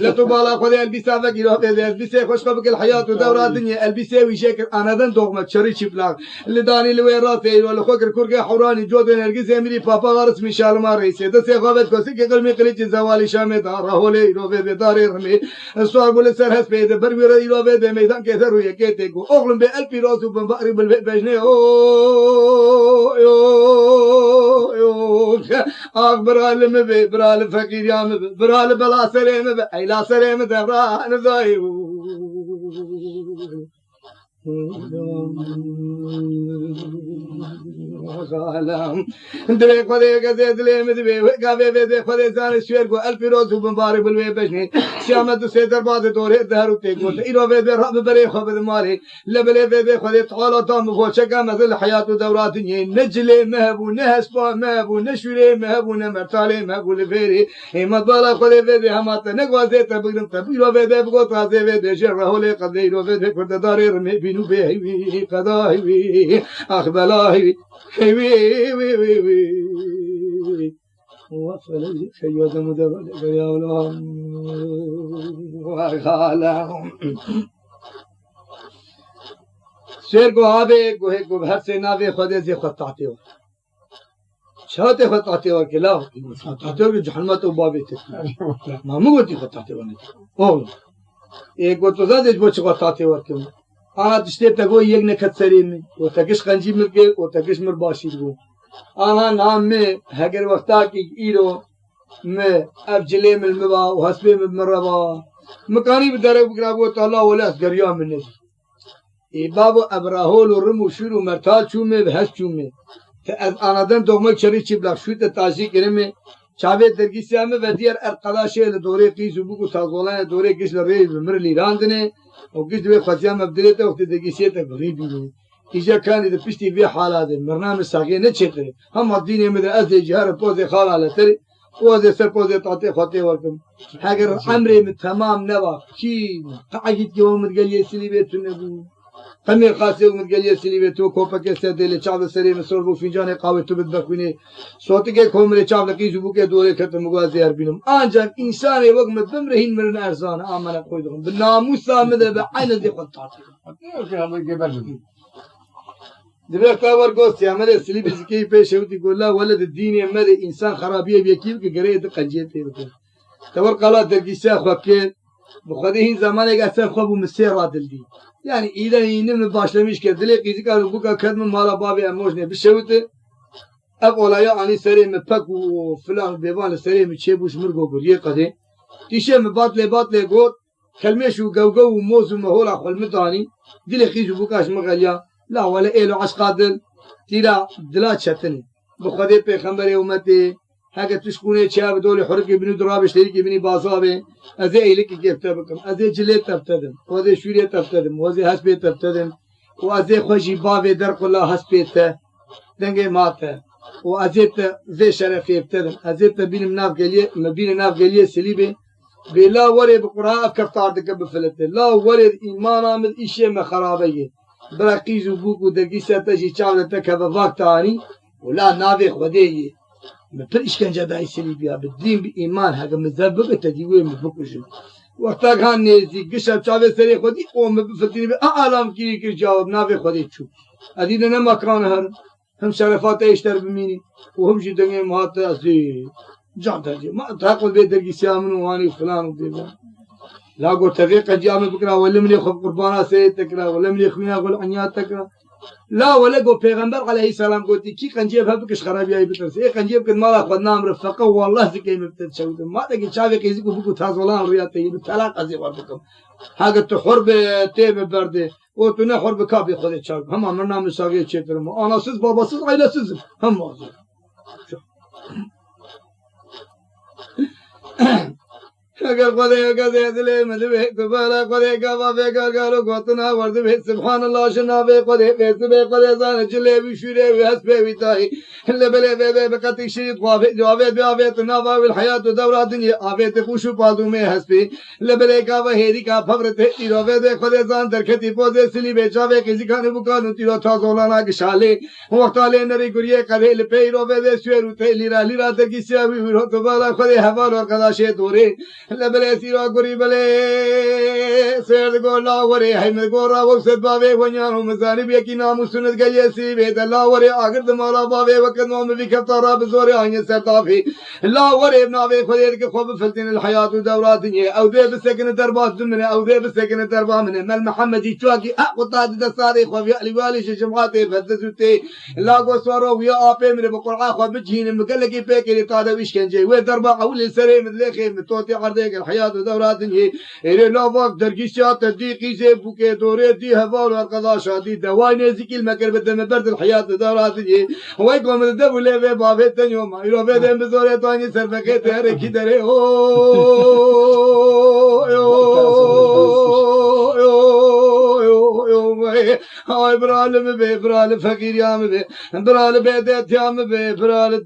Speaker 1: لا تبالا خذي البسا فقيرو بيد البسا خوش قبك الحياة ودورات الدنيا البسا ويشكر انا دن دوغمت شري شبلاغ اللي داني لويراتي ولا خوكر كرغي حوراني جود نرجس امري بابا غرس مشال ما رئيس ده سيغابت كوسي كقلمي قليج زوالي شام دار راهولي رو بيد داري رمي السوق بول سر هس بيد بربير يرو بيد ميدان كثر ويكيتكو اغلم بالبي راسو بمباري بالبجني اخبر علم بي برال فقير يا برال بلا سريم اي لا سريم دبرا نزايو غالم دلي خدي كزي دلي مدبي وقافي بيدي خدي زان الشوير قو ألف روز وبنباري بالوي بجني شامد سيدر بعد دوري دهرو تيقو إيرو بيدي رب بري خبد مالي لبلي بيدي خدي تعالى تام خوشكا مثل حياة ودورات نجلي مهبو نهسبا مهبو نشوري مهبو نمرتالي مهبو لفيري إيمت بالا خدي بيدي همات نقوازي تبقرم تبيرو بيدي بقو تازي بيدي شره لي قد إيرو بيدي كرد داري رمي بينو بيهي قضاهي أخبلاهي وي وفلي خيوز مدبر يا ولهم وغالهم شیر کو آبے گوہے کو بھر سے ناوے خودے سے خطاتے ہو چھاتے خطاتے ہو کہ لاؤ خطاتے ہو کہ جہنم تو بابے تھے مامو گوتی خطاتے ہو ایک گو تو زادج بوچ خطاتے ہو کہ آنا تشتے تگو یک نکت سرین میں وہ تکش خنجی مل کے وہ تکش مر باشید گو آنا نام میں ہگر وقتا کی ایرو میں اب جلے مل مبا و حسبے مل مربا مکانی بدارے بگرابو تعالی ولا اسگریا من نزی ای بابو ابراهول و رم و شور و مرتال چومه و هست چومه که از آنادن دومک چری چی بلخ شویت تازی کرمه چاوه درگی سیامه و دیار ارقداشه لدوره قیز و بگو تازولان دوره گیش لریز و مر لیراندنه و گیش دوی خطیان مبدلیتا وقت درگی سیتا غریبی دو ایجا کانی ده پشتی بی حالاده مرنام ساقیه نچه تره هم الدینی مده از جهر پوز خالاله تره وزي سر پوزي تعطي خطي وركم حقر عمري من تمام نوا شي قاعد يوم متقلي سليبيت النبو قمي قاسي ومتقلي سليبيت وكوبك سدل شعب سري مسور بو فنجان قهوه تبدخني صوتك كومري شعب لقيز بو كه دوره ختم غازي اربينم انجان انسان وقت بمرهين من ارزان امانه قويدهم بالناموس مده بعين دي قطعتي دبر كاور قوس يا مره سليب زكي بيشوتي يقول لا ولد الدين يا مره انسان خرابيه بيكيل كغريد قنجيتي تور قالات درقيسا خوكين بخديه زمان يقصر خبو مسيرة دلدي يعني إذا ينم باشلميش كدلي قيزي قالوا بقى كدم مالا بابي أموجني بشوته أقول يعني سريم بك وفلان بيبان سريم تشيبوش مرقو قريه قدي تيشم باطلي قوت كلمة شو جو وموز ومهولا خل مداني دلي قيزي بقاش مغليا لا ولا إيلو عش قادل تيرا دلات شتني بخدي بيخمبري أمتي هكذا تشكوني شاب دول حركي بني دراب شريكي بني بازابه أزي إيلك كيف تبكم أزي جليت تبتدم وأزي شورية تبتدم وأزي حسبي تبتدم وأزي خوشي بابي در كلها حسبيته دنگي ماته وأزيت زي شرفي ابتدم أزيت بين مناف قليه مبين ناف قليه سليبي بلا وري بقراءة كفتار دكب فلته لا وري إيمان آمد إشي مخرابيه براقيز وبوك ودقيسة تجي شعر تكب وقتاني ولا نافي خديه مثل إشكنجة داي سليبيا بالدين بإيمان هذا مذبب تديوه مفكوش وقتها كان نيزي قشب شعبه سري خدي قوم بفتيني بأعلام كيري كير جاوب نافي خدي تشوف أدينا نما كران هر هم شرفات اشتر بميني وهم شي دنگي مهات أزي جعتا جي ما تاقل بيت درقي سيامن واني فلان وديبا لا قول تغيق جامل بكرا ولا من يخف قربانا سيد تكرا ولا من يخوينا قول عنيات تكرا لا ولا قول پیغمبر عليه السلام قلت كي قنجيب هبكش خرابي اي بترس اي قنجيب كن مالا خد نام رفقه والله زكي مبتد شود ما تجي شافي قيزيكو بكو تازولان رياضتي بتلاق ازي وربكم حاجه تحرب تيب برده وتنا حرب كابي خد تشاك هم عمرنا مساوي تشترم انا سيز بابا سيز عيله سيز هم اگر خدای کسی دلی مدبه کبلا خدای کبا فکر کارو قطنا ورد به سبحان الله شنا به خدای به خدای زان جلی بشوره و حسب ویتای لبله به بقتی شریط قافه جوابت به آفت نوا و الحیات دورات دنیا آفت خوشو پادو میں حسب لبله کا و هری کا فورت تیرو به خدای زان درکتی پوزه سلی به جاوه کسی کانه بکانو تیرو تا زولانا گشاله وقت علی نری گریه کبل پیرو به سویرو تلی را لیرا تکیسیا وی رو تو بالا خدای حوال اور قداشه دوره لبلي سيرا قريب لي سير قولا وري هاي من قورا وقصد بابي ونيانو مزاني بيكي نامو سنت قليسي بيت الله وري آقرد مالا بابي وكنوم بكفتارا بزوري آني سرطافي الله وري بنابي خديرك خوب فلتين الحياة ودورات دنيا او دي بسكن دربات دمنا او دي بسكن دربا من مال محمدي تواكي اقوطاد دستاري خوب يألي والي شجمعاتي فدزوتي لا قصورو ويا آبي من بقرعا خوب بجهين مقلقي بيكي لطادة ويشكنجي ويدربا قولي سري مدلخي متوتي عرضي الحياة ودورات دنيا إلى لا وقت درجيشات تدقيق زي بوكي دوري دي هفال والقضاشة دي دواي نزيك المكر بدم برد الحياة ودورات دنيا ويقوم الدبو لي بابي تنيوم إلو بدم بزوري تاني سرفكي تهركي دري هاي برال بي برال فقير يام بي برال بيدت يام بي برال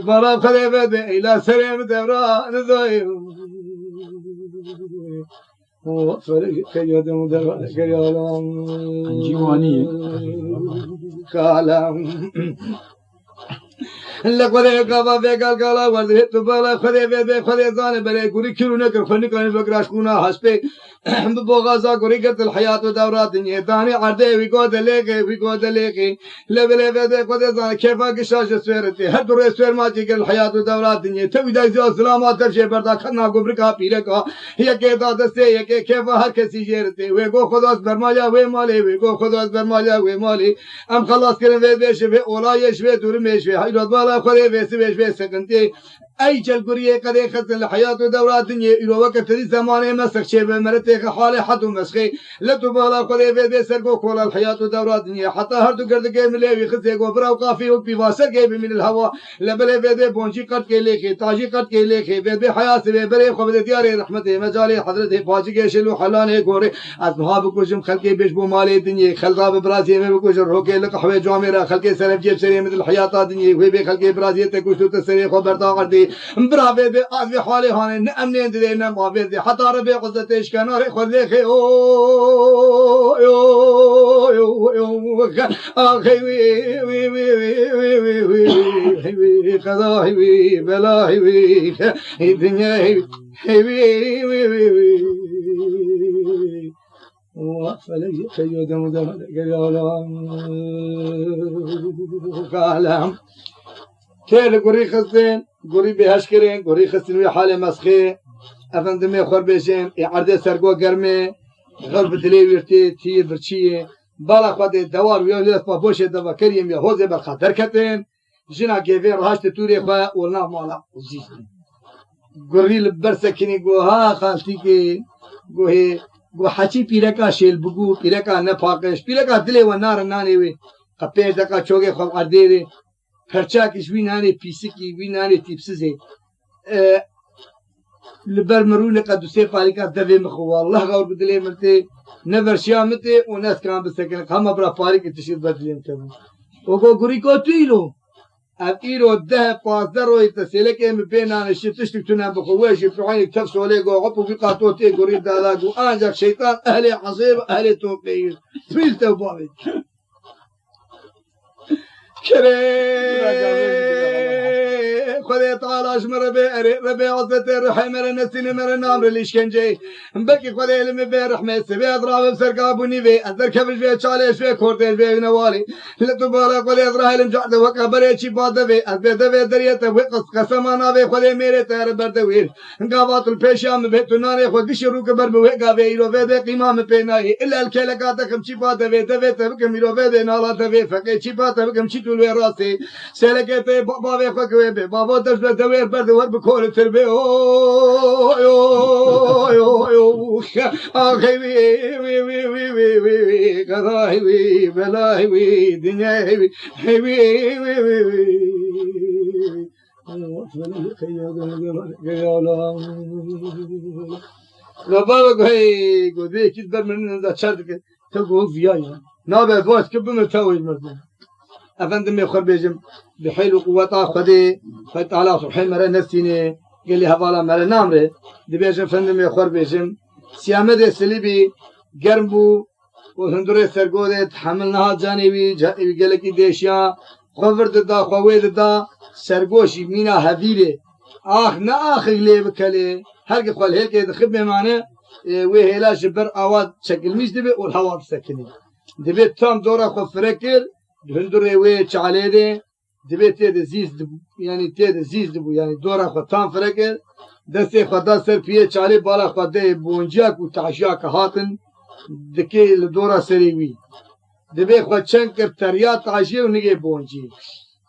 Speaker 1: برال خلي بي إلى سريم دوران ذوي فرق كيد مدرب كيالام
Speaker 2: جيوانية
Speaker 1: كلام لقد كفى بك الكلا وذهبت بلا خذي بي خذي زان بلا غوري كيرونه كفني كان بكراش كونا حسبي بوغازا غوري قت الحياه ودورات دنيا ثاني عرضه ويكو دليكي لبل بده خذي زان كيف قشاش سويرتي هدر سوير ما تيك الحياه ودورات دنيا توي دايزو سلامات تشي بردا خنا غبركا بيركا هي كيدا دسته هي كيف هر كسي جيرتي ويغو خداس برمايا وي مالي ويغو خداس برمايا وي مالي ام خلاص كن وي بيش وي اولايش وي دورمش وي هاي رضوالا خذي بيس بيش سكنتي أي جلقريه قد خذ الحياة ودورات دنيا إلى وقت تري زمانه مسخ شيء بمرتك حاله حد مسخي لا تبالا قد بيسرقو كل الحياة ودورات دنيا حتى هردو قرد جيم لي خذ برا وقافي وبيواسر جيب من الهواء لبله بده بونجي قد كيليخي تاجي قد كيليخي بده حياة ببره خبر ديار رحمته مجالي حضرته فاجي جيشلو حلانه غوري أصحاب كوجم خلقي بيش بمال الدنيا خلقا ببرازي में कुछ रोके लकहवे जामेरा खलके सरफ जेब सरे में الحياة दुनिया हुए बे खलके ब्राज़ी ते कुछ तो सरे खबर दा कर दी برافو بي أبي حالي هاني نأمنين دينا ما بيدي حتى ربي قصتش كان ري خذيخي أخي وي قضاء وي بلاء وي الدنيا وي وفلي خيود مدمر كلام كيل قري خزين قري بهشكرين قري خزين وحالة مسخي افندم خور بيجم عرض سرگو گرمه غرب دليورتي تير برچيه بالا خود دوار ويا لف باش دوا كريم يا هوزه بخاطر كتن جنا گيفي راست توري خو ولنا مالا عزيز گوريل برسكني گو ها خالتي كي گو هي گو حچي پيركا شيل بگو پيركا نه پاکش پيركا دلي و نار ناني وي قپه دکا چوگه خو ارديري پرچاكش وي ناني پيسكي وي ناني تيپسزي لبر مرونه قدوسي فاريكا دبي مخو والله غور بدلي مرتي نفر شامتي وناس كان بسكن هم برا فاريك تشير بدلين كم وكو غريكو تيلو ايرو ده بازرو يتسلك ام بين انا شتشتك تنا بقواش في عينك تفسو ليغو غبو في قاطوتي غري دالاغو انجك شيطان اهل عصير اهل توقير فيل توبابي خذي طالاش ربي عزتي رحم رنسين مرنام الاشكنجي بكي خذي لم برحمه سبي اضراب بسرقابوني في اذكر في تشاليش في كورتيش في نوالي لتبارك خذي اضراب جعد وكبري شي باد في ازبد دريته وقص قسمانا في خذي ميري تار بردوير قاوات البيشام بتناني خو قشرو كبر بوقا في رو في قمام بيناي الا الكلكات كم شي باد في دفت بكم رو في نالا في فقي شي باد بكم شي تول راسي سلكت بابا في خو بابا دشت دوير بردور بكل تربي اخي وي وي وي وي وي وي قضاي وي بلاي وي دنياي وي وي وي وي وي ربما هي قدي كده من ذا شرك تقول فيها نابه واش كبم تاوي المردم افندم يخر بيجم بحيل قوته خدي فتعالى سبحان مرة نفسيني قال لي هذا مرة نامره دبيجم فندم يخر بيجم سيامد سلبي قربو وهندوري سرقوده تحملناها جانبي قال لك ديشيا خفرت دا خويد دا سرقوشي مينا هذيله نا اخر لي بكلي هرق خل هيك دخبه معنا وهلا جبر اواد شكل مش دبي والهواء سكني دبي تام دورا خفركر هندوري وي چاليده دبي تيد زيز دبو يعني تيد زيز دبو يعني دورا خو تام فركر دسي خدا سر فيه چالي بالا خده بونجاك وتعشاك هاتن دكي لدورا سريوي دبي خو چنكر تريات عاشي ونگي بونجي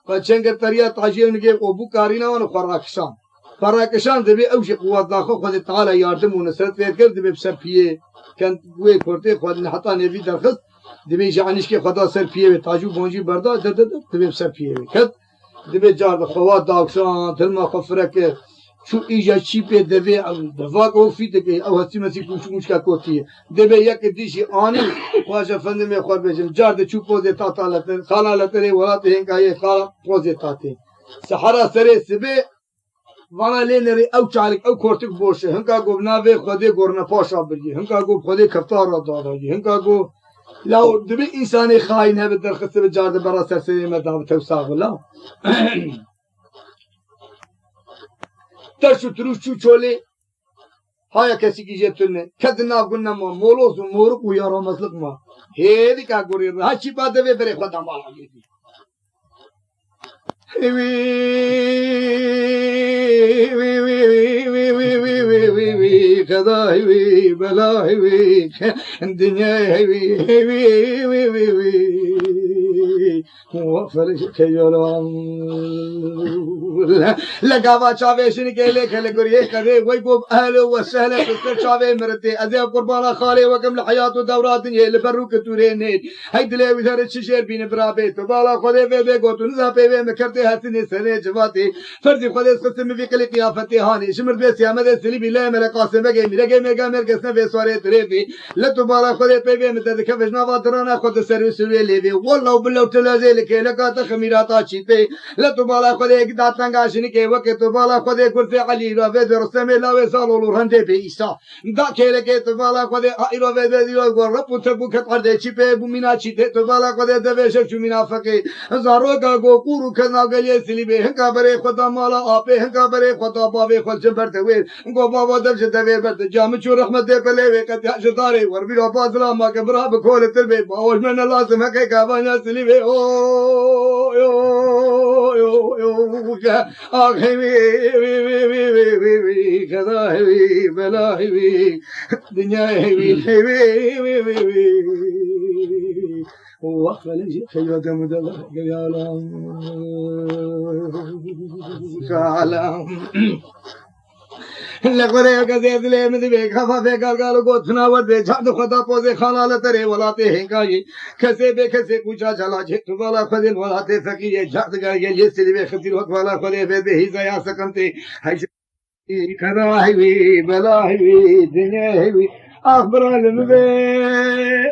Speaker 1: خو چنكر تريات عاشي ونگي ابو كارينا ون خراكشان خراكشان دبي اوش قوات داخو خد تعالى ياردم ونصرت فكر دبي بسر فيه كان وي كورتي خد نحطا نبي درخص دبي جانيش كي خدا سر فيه تاجو بونجي بردا دبي بسر فيه كد دبي جار خوات داكشان تلما خفرك شو إيجا شيبه دبي دفاق أو في دقي أو هسي مسي كوش مشكا كوتي دبي يك ديشي آني واجه فندم يخور بيجم جار ده شو بوزي تاتا لتر خانا لتري ولا تهنگا يه خانا بوزي تاتي سحرا سري سبي وانا لينري أو چالك أو كورتك بوشه هنگا گو ناوه خودي گورنا پاشا برگي هنگا گو خودي كفتار را دادا هنگا گو لو دبي إنساني خاين هبه درخص بجار ده برا سرسري مدام توساغ لا ترشو تروشو چولي هايا كسي كي جيتونه كدنا قلنا ما مولوز ومورق ويارا مزلق ما هيدي كا قوري راشي باده بري خدا مالا جيدي وي خدا وي بلا وي الدنيا وي وفرش كيولان لقابا چاوشن کے لے کھلے گریے کرے وہی کو اهل وسهل بسر چاوے مرتے ازے قربانا خالے وکم الحیات دورات یہ لبرو کتورین هاي دلي وثار الشجر بين برابي تبالا خذي في قوت نزابي في مكرتي هاتني سنه جواتي فردي خذي قسم في كل قيافتي هاني شمر بس يا مدى سلبي لا مل قاسم بقى ميرجع مركز في سواري تريفي لا تبالا خذي في مدى كفجنا واترانا خذ سيرفيس ليفي والله بالله تلازي لك لك خميرات شيبي لا تبالا خذي قدات تنغاشني كي وقت تبالا خذي كرسي علي را في رسم لا وصالو لورهندي في عيسى دا كيلك تبالا خذي ايرو في ديو رب تبوك قرد شيبي بومينا شيته تبالا خذي دبش شومينا فقي زارو کا گو کورو کنا گلی سلیبه هنگا بره خدا مالا آپه هنگا بره خدا باوی خلچ برده ویر گو بابا دبش دویر برده جامع چو رحمت ده پله وی قد یعش داره ور بیرا بازلا ما کبرا بکول تربه باوش من لازم هکی کابانا سلیبه آخی وی خدا هوی بلا هوی دنیا هوی هوی وقف لجي خيوة مدلع قيالام كالام لقرے کدے دلے میں دے کھفا بے گال کو تھناوت دے جھاد خدا پوزے خالا لترے ولاتے ہیں کائی کسے بے کسے کچا چلا جھٹ والا خدل ولاتے فقی جھاد گا یہ سلی بے خطر وقت والا خدے بے ہی زیا سکنتے خدا ہے بلا ہے دنیا ہے برال مبے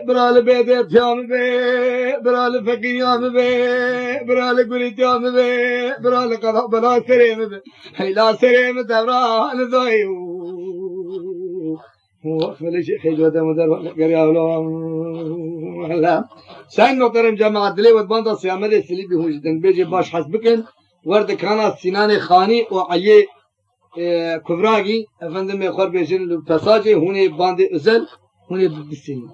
Speaker 1: برال بے دے تھام بے برال فقیام بے برال گریتام بے برال قضا بلا سریم بے حیلا سریم تبران زائیو وقفل شيخ جودة مدر وقر يا الله سين محترم جماعة دلي وباندا سيامة سليبي هو جدا بيجي باش حسبكن ورد كانت سنان خاني وعيه كبراغي افندم يخور بيجن الباساجي هوني باندي ازل هوني بالسين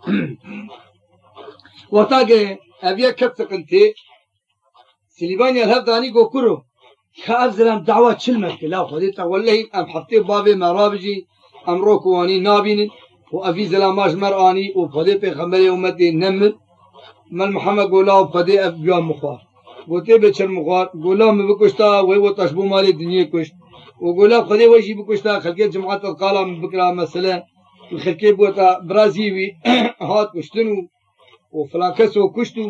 Speaker 1: وطاقه ابيا كبتقنتي سليباني الهفداني قو كرو كأفزلام دعوة تشلمك لا خديتا والله ام حطي بابي مرابجي امرو كواني نابين وافي زلاماج مراني وفدي بيغمبري امتي نمر من محمد قولا وفدي افبيان مخوار قوتي بيشر مخوار قولا مبكشتا ويو تشبو مالي دنيا كشت وقولا خدي وجهي بكشتا خلقيت جماعة القالة من بكرة مثلا الخلقية بوتا برازيوي هات كشتنو وفلان كسو كشتو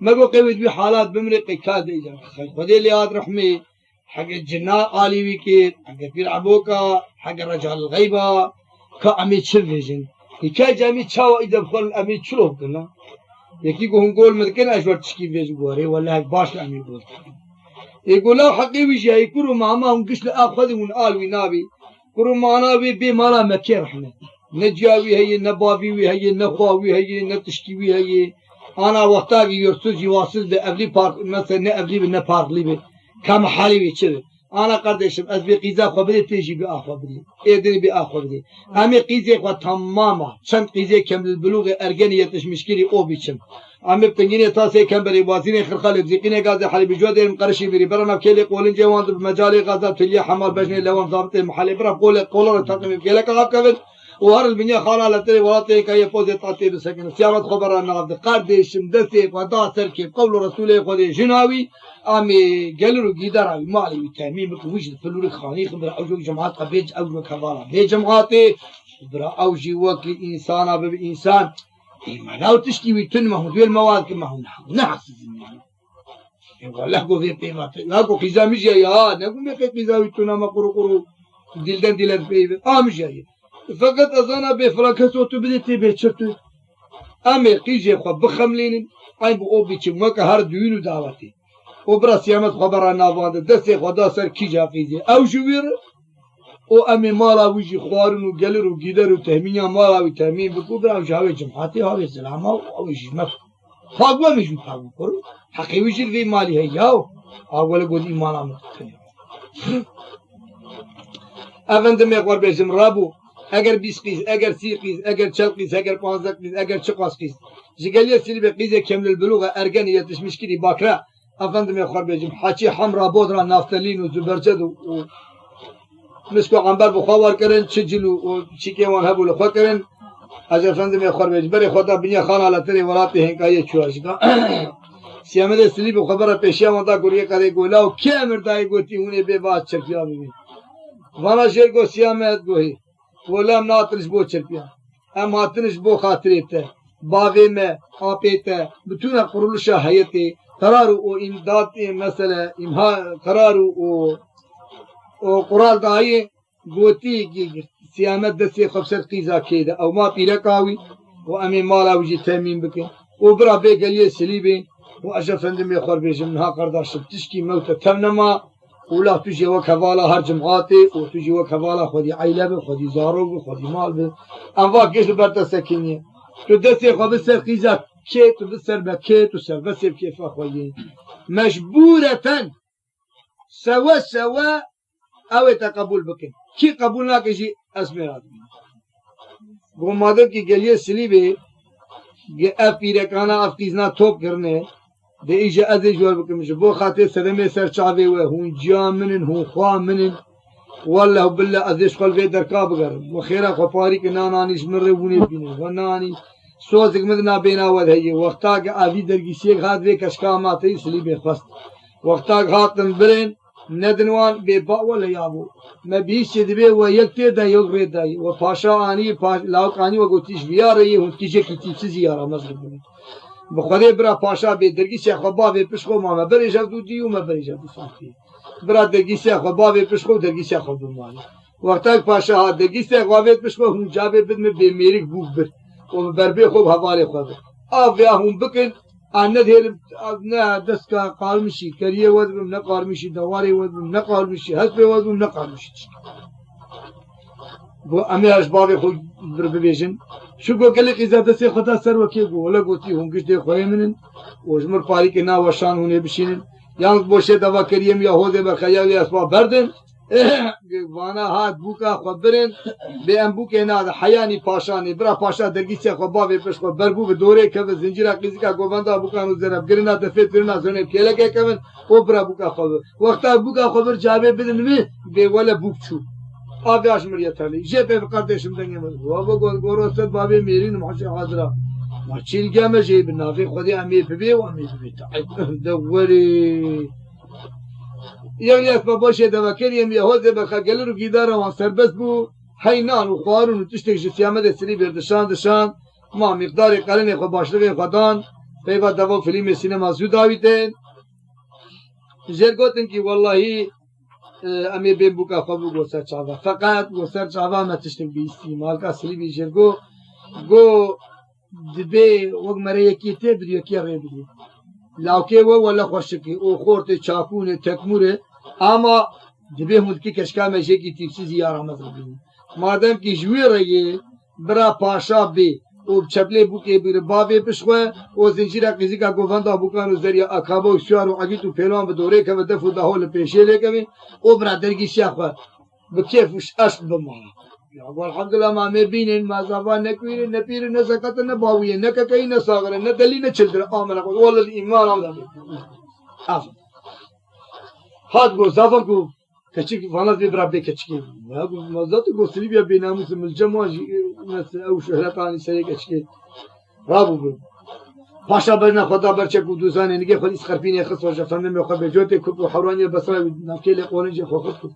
Speaker 1: ما قوي بي حالات بمريقي كاد ايجا خدي اللي هاد رحمي حق الجناء آلي ويكيد حق بير عبوكا حق رجال الغيبة كأمي تشفيجن كاي جامي تشاو إذا بخل أمي تشلوه قلنا يكي قوهم قول مدكين أشوار تشكي بيج قوري والله باش لأمي قول يقولوا حقي ويشي يكروا معما هم قش لأخذ من آل ونابي كروا معنا بي مالا مكي رحمة نجاوي هي نبابي هي نخواوي هي نتشكيوي هي أنا وقتاقي يرسوجي واصل بأبلي بارك مثلا نأبلي بنبارك لي كم حالي بيشتغل أنا قديشم أزبي قيزة خبري تيجي بأخبري إيدني بأخبري أمي قيزة خو تماما شن قيزة كم البلوغ أرجانية مشكلة أو بيشم أمي بتنجيني تاسي كم بري وازيني خرخال بزيقيني غازي حالي بجودة مقرشي بري برنا كيلي قولين جوان بمجالي غازة تليا حمال بجني لوان ضابط محلي برا قول تقيم كيلا كعب كبد وهر البنية خالا لتري ولاتي كي يفوز تعطي بسكن سيامة خبر أن عبد قرديشم دسي ودا تركي قول رسوله خدي جناوي أمي قالوا جدار مالي وتأمين بكوجد فلور خاني خبر أوجو جماعات قبيج أوجو كفارة بجماعتي خبر أوجي وقت إنسان بإنسان ما لو تشتي ويتن ما هو دويل مواد كما هو نحس يقول له في بيمات لا كو خزا مش يا نقول لك خزا ويتن ما قرو دلدن دلدن بيب مش جاي فقط أظن بفركسو تبدي بيشرتو أمي قيجي خو بخملين أي بقوبي تشمك هر دوينو دعوتي وبرا سيامت خبر عن نافذ دستي خدا سر كيجا قيجي أو جوير او أمي مالا ويجي خوارن وقلر وقدر وتهمينيا مالا وتهمين بكبرا وجاوي جمعاتي هاوي السلامة أو يجي مف فاقوا مش مفاقوا كرو حقي ويجي في مالي هياو أقول قد إيمانا متقنين أفندم يقول بيزم رابو اگر 20 قيس اگر 30 قيس اگر 40 قيس اگر 15 قيس اگر 4 قيس جيقال سلبي قيزه كامل البلوغه ارجان يتش مشكلي باكرا افندم يا خرب يجم حكي حمراء بودره نافتالين وزبرجد مسكو عنبر بخوار كرن تسجلوا وشيكيوان هبوا لخوكرن اجا افندم يا خرب يجبري خدا بنيا خان على تري ولاتي هنكايه شواشكا سيامل سلبي خبره پیشيا ودا گوريه كاري گولاو كامر داي گوتي هونه به بعد چكيا مي وانا شير گو سيامت گوهي ولام ناتنش بو چرپيا ام هاتنش بو خاطريته باغي ما آپيته بتونه قرولشا حياتي قرارو او امداد مثلا امها قرارو او قرال داي گوتي سيامت دسي خبسر قيزا كيدا او ما بيركاوي وامي مالا وجي تامين بك وبرا بيقليه سليبي واجا فندم يخور بيجمنها قرداش تشكي موتة تمنما ولا تجي وكفالة هر جمعاتي وتجي وكفالة خدي عيلة خدي زارو خدي مال أنواع كيش برتا سكينية تدسي خو بسر قيزا كيت وبسر بكيت وسر بسر كيف أخوين مجبورة سوا أو تقبل بكين كي قبولنا كيجي أسمرات قومادر की गलिए सलीबे ये अपीरे काना अफकीजना थोप करने ده إيجا أذي جوار بكمش بو خاطر سلمي سر شعبي وهون جا منن هون خوا منن والله بالله ازش قلب در كابغر وخيرا خباري كنانانيش مروني بينه وناني سوزك مدنا بينا ودهي وقتا ابي درگيسي غاد به كشكامات يسلي بخست وقتا غاتن برين ندنوان ببا ولا يابو ما بيش دبي ويكتي دا يغري دا وفاشا اني لاوقاني وقتيش بياري هنتيجه كتيب زياره مزرب بخدي برا پاشا به درگيسي خبا به پشخو ما بريجا دودي وما بريجا بصافي برا درگيسي خبا به پشخو درگيسي خبو مال وقتا پاشا درگيسي خبا پشخو هم جابه بدم به ميرك بوبر وبربي خوب حوالي خوب افيا هم بكن ان دهر نه دسكا قالمشي كريه ودم نه قالمشي دواري ودم نه قالمشي حسب ودم نه قالمشي بو امي اشباب خو بربيجن شو قال لك اذا دسي خدا سر وكي ولا قلتي هم قش دي خوي منن وجمر باري كنا وشان هونه بشين يان بوشه دوا كريم يا هوده بخيال اسباب بردن وانا هات بوكا خبرن بهم بوكا هنا حياني پاشاني برا پاشا درگيسي خبا به پش بربو به دوره که زنجيرا قيزيكا گوبندا بوكا نو زرب گرنا دفترنا زنه كيلكه كمن او برا بوكا خبر وقتا بوكا خبر جابه بدن مي به ولا بوك چو ابي اشمريت علي جيب kardeşim dengemiz بابا گوروست بابي ميرين محش حاضره ما چيل گام جيب نافي خدي امي بي وامي بي دوري يعني اسباب باشه دوا كريم يهوذا بخجل رو گيدار و سربس بو حينان و خوارون و تشتك جسيامه سري بردشان دشان ما مقدار قلن خو باشلغ خدان بيوا دوا فيلم سينما زوداويته جرگوتن کی والله امي بيبوكا خبو گوسر چاوا فقط گوسر چاوا ما تشتك بي استعمال کا سلي بي جرگو گو دبي وق مريه کی ته بريو کی ريبي لاوكي ولا خوشكي او خورت چاكون تكموره اما دبي ملكي كشكا مجي کی تيفسي زياره مزربين مادام کی جوي ري برا پاشا بي او چپلي بوكي بير بابي پشخو او زنجيرا قيزيكا گوفندا بوكانو زريا اكابو شوارو اگيتو پهلوان بدوره که دفو دهول پیشه لكمي او برا درگي شاخو بكيف وش اشق بما يا الحمد لله ما مبينين ما زبان نكوير نبير نزكت نباويه نككاي نساغر ندلي نچلدر امن والله الايمان امن اف هاد گو زافن کو كچي فانا دي برابي كچي ما مزات گو سليبيا بينامس الجماع او شهرتاني سري كچي رابو پاشا برنا خدا برچه کو دوزانه نگه خود اسخرپين خص وجه فندم خو بجوت کو حوراني بصره ناكيل قونج خو خد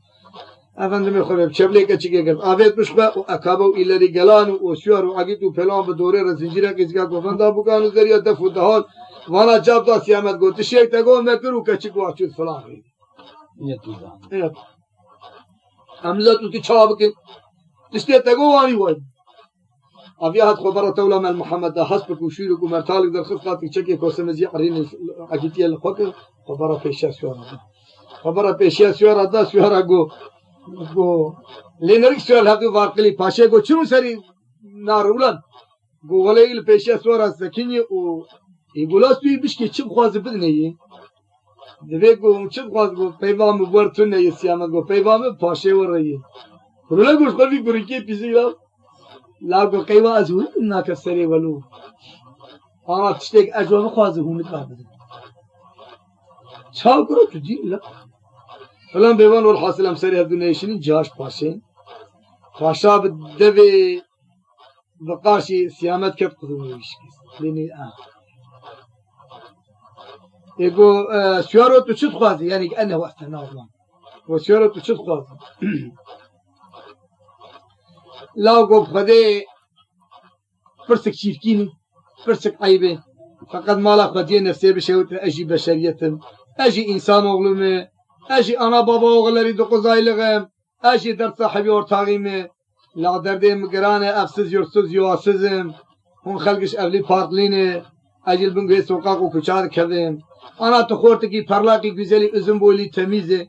Speaker 1: افندم خو چبله كچي گرد اويت بشبا اكابو الى گلان و شوار اگيتو پلان به دوره رزنجيره کيزگا گوفندا بوگانو زريا دفو دهال وانا جاب دا سيامت گو تشيك تگو مكرو كچي کو اچو فلان يا امزه تو کی چاب کے تشته تگو واني وای ابيات خبره تولا من محمد حسب وشيرك ومرتالك در خفقات تشكي كوسمزي قرين اگيتي الخوك خبره پیشا سوار خبره پیشا سوار دا سوار گو لينرك سوار هدو واقلي پاشه گو چنو سري نارولن گو وليل پیشا سوار سكيني او يقولاس بي بشكي چم خواز بدني دبي گو چم خواز گو پیغام ورتون نه سيامت گو پیغام پاشه ور رہی رولا گوش قلبي بريكي بيزيلا لاگو قیوا از هون ناکسری ولو آن تشتیک اجواب خوازه هون تبعد چاو کرو تو دی لا فلان بیوان والحاصل هم سری هدو نیشنی جاش پاشین خاشا بدوی بقاشی سیامت کب قدومی ویشکیس لینی ایگو سیارو تو چد خوازه یعنی که انه وقت نازمان و سیارو تو چد خوازه لا گو خدای فرسك شيركيني فرسك عيبه فقد مالا خديه نفسي بشوت اجي بشريتم اجي انسان oğlumu اجي انا بابا oğulları dokuzaylıgım اجي در صاحبي ortağımı la derdem grane afsız yursuz yuvasızım hun خلقش evli partlini acil bungay sokak و kuçar kedim ana tokhortaki parlaki güzeli üzüm boylu temizi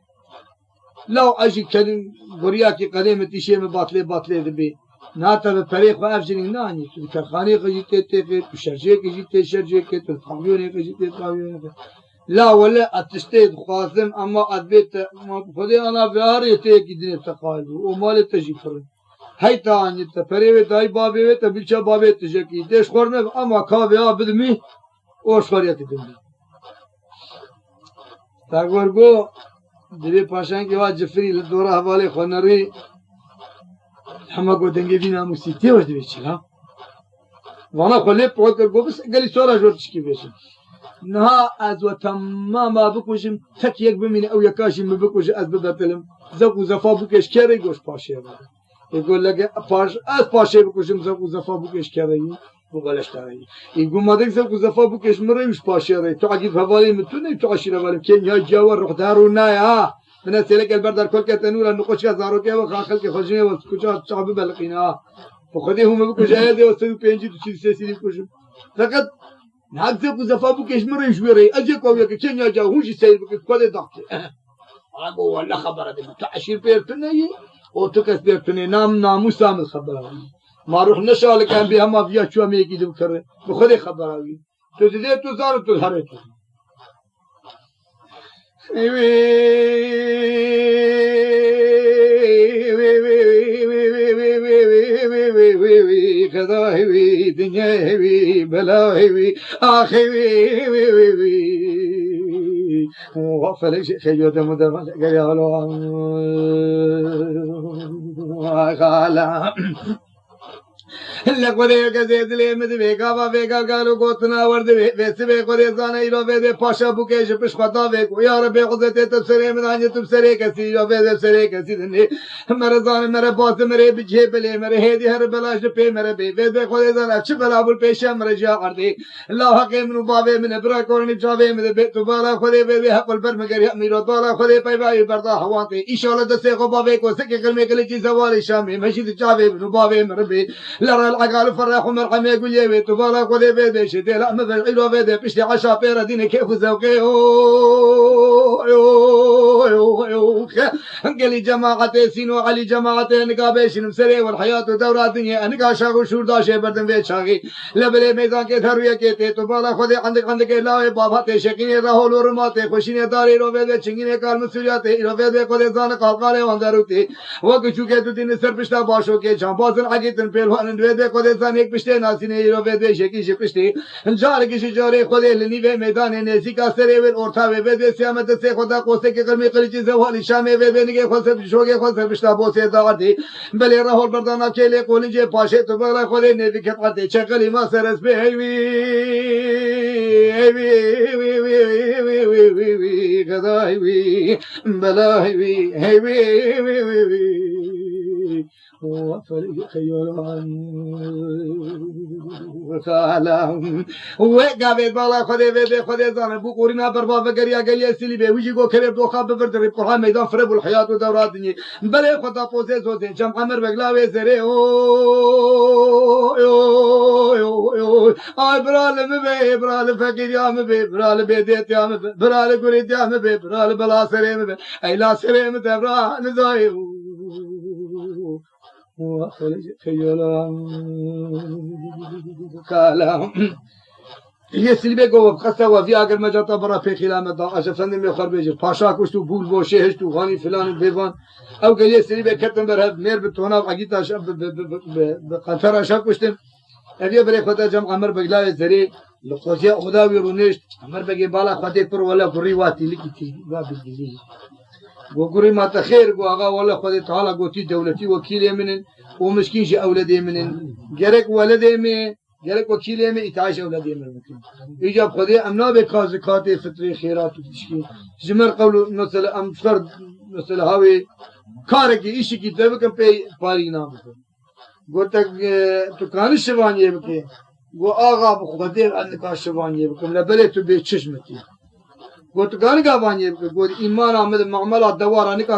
Speaker 1: لو اجي كلم برياكي قديمة تشيم باطلي باطلي دبي ناتا بفريق وافجرين ناني كرخاني قجيتي تيفي بشرجي قجيتي شرجي كتو تخويوني قجيتي تخويوني لا ولا اتشتيد خازم اما ادبيت خدي انا بياري تيكي دني تقايل ومالي تجي فرن هاي تاني تفريوي داي بابي تبيلشا بابي تجيكي ديش خورنا اما كابيا بدمي اوش خوريتي دمي تاقور گو دبي باشان كوا جفري للدورة هوالي خنري حما قدنجي فينا مسيتي وش دبي تشلا وانا خلي بقول بس قالي صورة جورتش كيفيش نها از وتمام بكوجم تك يك بمن او يكاشي ما بكوج از بدتلم زق وزفا بكش كاري جوش باشي يقول لك باش از باشي بكوجم زق وزفا بكش كاري بغلش تاري يقول ما دك زق وزفا بكش مري مش باشي ري تعجب هوالي متوني تعشير بالي كين يا جوار روح دارونا يا من سلك البردر كل كتنور النقش كزارو كي وخاخل كي خجني وكجا شعب بلقينا فخديهم بكوج هذا وسوي بينجي تشي سيسي بكوجم فقط نعزب وزفا بكش مري شويري اجيك وياك كين يا جاهوش سير بك كل ضغط اقول والله خبر هذا تعشير بيرتني وتكس بيرتني نام سامل خبر ما روح نشال كان بها ما فيها شو ميكي دكتور بخدي خبر هذه تزيد تزار تزهرت كذا هوي دنيا هوي بلا هوي آخي وفلك شيء خيوت مدفع قالوا قال لك ودي كزيد لي مدبي كابا بيكا قالوا قوتنا ورد بس بيقول زانا يلو بيد باشا بوكيش بش خطا بيكو يا ربي قدرت تبصري من عند تبصري كسي يلو بيد بصري كسي دني مرزان مر باس مر بجي بلي مر هدي هر بلاش بي مر بي بيد بيقول زانا اچ بلا بول پیش مر جا اردي الله حكيم من بابه من برا كورني جاوي من بيت بالا خدي بيد حقل بر مگر اميرو بالا خدي باي باي بردا حواتي ان شاء الله دسه کو بابه کو سكي كلمه كلي زوال شامي مشيد جاوي من بابه مر بي لا العقال فرح ومرحم يقول يا بيت وبالا قولي بيدي شدي لا ما بالعيلو بيدي بشتي عشا بيرا ديني كيف زوقي قال لي جماعتي سينو علي جماعتي نقابيش نمسري والحياة دورة الدنيا انقا شاغو شور داشي بردن بيت شاغي لبلي ميزان كي ثروية كي تبالا خذي عندك لا بابا تشكيني راهول ورماتي خوشيني داري رو بيدي چنگيني كار مسؤولياتي رو بيدي قولي زان قالقالي واندروتي وكشو كي تديني سر بشتا باشو كي جنبازن عقيتن بيلوان بيدي قولي زان یک پشته ناسینه رو بده شکیش پشته جار کش جاره خودی لنیو میدان نزیکا سری ول اورتا و بده سیامت سه خدا کوسه که کرمی قلیچ زوال شام و بنگه خود شوگه خود بشتا بوسه داردی بلی راهول بردانا کلی قولنج پاشه تو بلا خودی نوی که قد چقلی ما سرس به هیوی خدا هیوی بلا هیوی وفرق خيولان وخالهم وقابل بالا خدي بيدي خدي زان بقورنا بربا فقريا قال سيلي بي ويجي جو كريب دو خاب بردر بقران ميدان فرب الحياه ودورات دنيا بلا خدا بوزي زودين جم عمر بغلاوي زري اي برال مبي برال فقير يا مبي برال بيديت يا مبي برال قريت يا مبي برال بلا سري مبي اي لا سري مبي برال زاي وخلج خيالهم كلام يسلبي جو بخسه وفي اگر مجاتا برا في خلام دا اشفن من خربج پاشا كشتو بول بوشه هشتو غاني فلان ديوان او قال يسلبي كتم برهب مير بتونا عقيتا شاب بقنفر شاب كشتم ابي بري خدا جمع عمر بغلا زري لقوجي خدا ويرونيش عمر بغي بالا خدي پر ولا قريواتي لكتي باب الجليل وقري ما تخير وآغا والله خذ تعالى قوتي دولتي وكيل منن ومسكين شي أولادي منن جرك ولدي من جرك وكيل من إتعاش أولادي من ممكن إجاب خذي أمنا بكاز كاتي فطري خيرات وتشكين جمر قولوا مثلا أم فرد مثلا هاوي كاركي إيشي كي تبكم بي باري نام قلتك تكان الشبانية بكي وآغا بخذي عندك الشبانية بكم لبلت بيتشمتي قلت قال قاباني قلت إيمان عمد معملات دوار أنك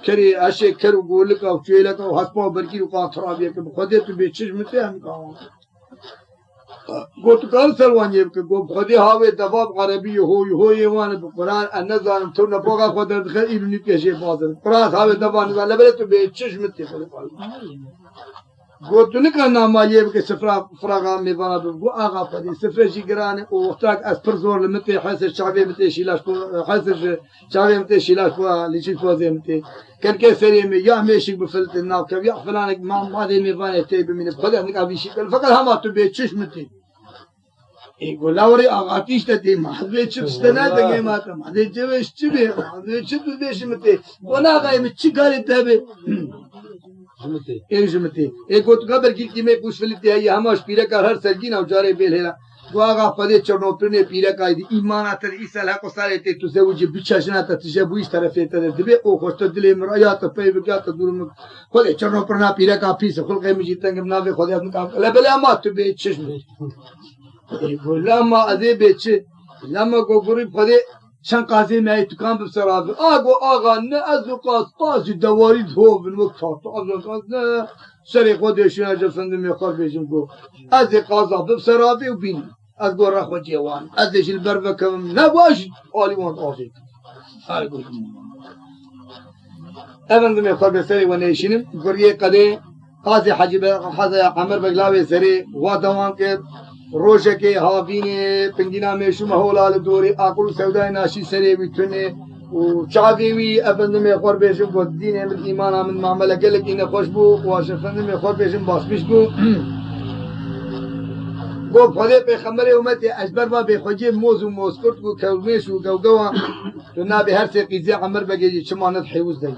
Speaker 1: كري أشي كرو قول لك أو شيء لك أو حسبه بركي وقان ترابيك بخديت بيتشج متهم قلت قال سلواني قلت خدي هاوي دباب عربي هو يوان بالقرآن النظام تونا بوغا خدر دخل ابن كشي بازر قرآن هاوي دباب نظام لبلت بيتشج متهم قلت لك أنا ما يبقى سفرة فراغ ميبانا بقو آغا فدي سفرة جيراني ووقتاك أسبرزور لمتي حاسر شعبي متي شيلاش بو حاسر شعبي متي شيلاش بو ليشيش بوزي متي كان كسري مي يا ميشيك بفلت الناو كيف يا فلانك ما دي ميبانا تيب من بخدي عندك أبي شيك فقط هما تبي تشش متي يقول لوري أغاتيش تدي ما حد بيشتنا دعي ما تم هذا جوش تبي هذا شو بيش متى ولا غاي متشي قال تبي إيه جمتي إيه قلت قبل كي मैं पूछ लेते हैं ये हम आज पीरे का हर सर्गी ना उजारे बेल है वो आगा पदे चढ़नो पने पीरे का ईमान आता है इस अल्लाह को सारे ते तुझे वो जो बिच्छा जना था तुझे वो इस तरफ है तेरे दिवे ओ खोस्ट दिले मेरा या तो पे क्या तो दूर में खोले चढ़नो पना पीरे का फीस खोल के मुझे तंग ना वे खोले अपने काम ला बले अम्मा तो बेच لما أذي بيتش لما قريب خدي شن قاسي معي تكان بسرعة آغا نأذو قاس قاسي دواريد هو بالمكتات أذو قاس سري خدي شنا جفن ميخار بيجم قو أذي قاسا بسرعة وبيني أذو رخو جيوان أذيش البربة كم نباش آلي وان آزيك هاي قلت أفن ميخار بسري ونيشنم قرية قدي قاسي حجب حزي عمر بقلاوي سري واتوان كد روشه के हावीने पिंगिना में शुमहोल आल दोरे आकुल सौदाय नाशी सरे बितने و شعبي أبن من يخور بيشم والدين من الإيمان من معاملة قالك إن خوشبو واشفن من يخور بيشم باس بيشبو قو فضي بخمري ومتي أجبر ما بخوجي موز وموسكرت وكوميش وقوقوا تنا بهر سيقيزي عمر بقيجي شمانت حيوز دي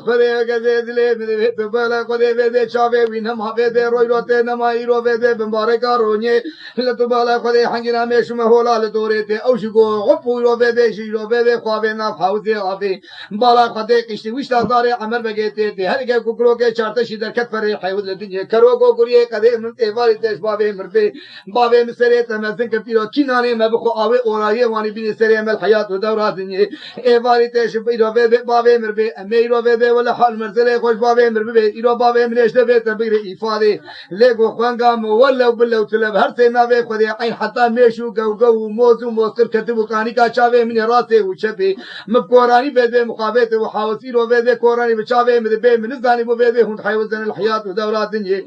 Speaker 1: خدای گذشت لیبی تو بالا خدای وده شاوه وینم هفته روی روته نمایی رو وده بمبارک کارونی لطو بالا خدای هنگینا میشم هولال دورته اوشگو غفور رو وده شی رو وده خوابه نفحوزی آبی بالا خدای کشتی وش داره عمر بگیته ده هر که کوکرو که چارتشی در کت فری حیوز لدنیا کرو کو کریه کده من تیواری تش بابه مرده بابه مسری تمزن کپیرو کینانی مبخو آوه اورایه وانی بین سری مل حیات و دورات دنیا ایواری تش بیرو وده بابه مرده امیرو وده ولا حال مرزله خوش بابه مر به ایرو بابه منشته به تبیر ifade لگو خوانگام ولا وبلا وتلب هر سنا به خدای عین حتی میشو گو موضوع موثر كتبو کانی کا چاوه من راسه و چپی مقرانی به مخابط و حواسی رو به قرانی بچاوه من به من زانی بو به هون حیوزن الحیات و دورات دنیا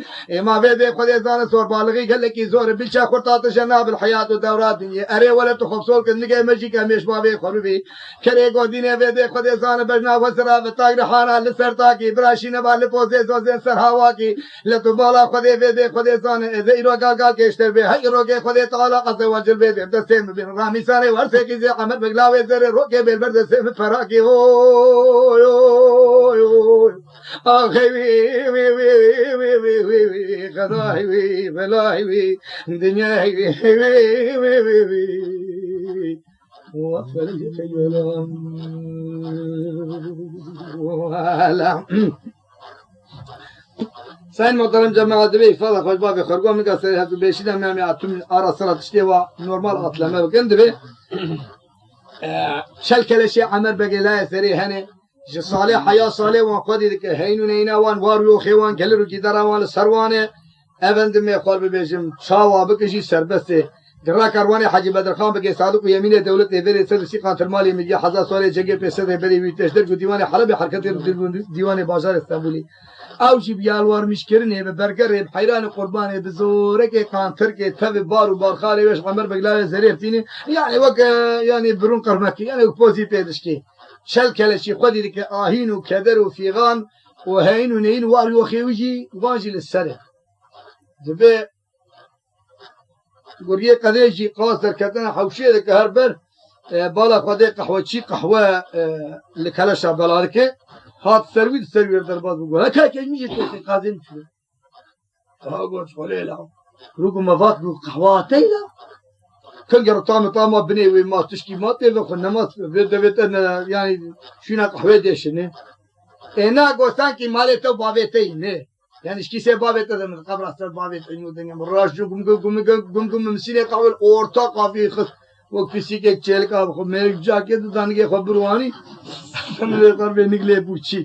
Speaker 1: ما به خدای زان سور بالغی گل کی زور بلچا خطات جناب الحیات و دورات دنیا اره ولا تخفصول کنگه مجی کا میش بابه خربی کرے گو دینه به خدای زان بجنا وسرا بتاگ رحانا لسرتا کی براشی نبال پوزه زوزه سرهاوا کی لتو بالا خدای به خدای زان از ایرو گاگا کشتر به هی رو که خدای تعالی عز وجل به دستم بین رامی ساره ورسه کی زی عمر بگلاوه زره رو که بل برد سم فراکی او آخی وی خدای وی بلای وی دنیای وی وافر يتجلم ولا سين محترم جماعة دبي فضل خوش بابي خرجوا من قصر هذا بيشينا مامي عتم أرى صلاة اشتوا نورمال أطلع بكن دبي شل كل شيء عمر بقي لا يثري هني صالح حياة صالح وقدي ذك هينو نينا وان واريو خيوان كلرو كدرا وان سروانه أبند ما يقال بيجم شاوا بكشي سربسته درا کاروان حاجی بدر خان بگه صادق و یمین دولت ایوری سر سیقان ترمالی میگه حضرت سوال جگه پیسه بری ویتشدر کو دیوان حلب حرکت دیوان بازار استانبولی اوجی بیالوار مشکرنه به برگر حیران قربان بزوره که قانتر که تب بار و بارخاله وش عمر بگلا زریفتینه یعنی وک یعنی برون قرمکی یعنی پوزی پیدش کی شل کلشی خودی که آهین و کدر و فیغان و هین و نین واری و خیوجی واجی للسره دبه قرية قديجي قاصر كتنا حوشية كهربر بالا قدي قهوة شي قهوة لكلاشة بلاركة هات سروير درباز بقول هكا كيمية قازم شو هاقول شغلي لا روكو مفات قهوة تيلا كل جرى طعم بني وما تشكي ما تبي خلنا ما بيت أنا يعني شونا قهوة ديشني هنا قوسان كي مالته بابتين يعني إيش كيسة بابت هذا من قبل أصلا بابت إنه دنيا مراش جو قم مسيرة قبل أورتا قابي خد وكسي كي تشيل كاب خو ميرك جاكي تداني خبرواني من القرب نقلي بوشي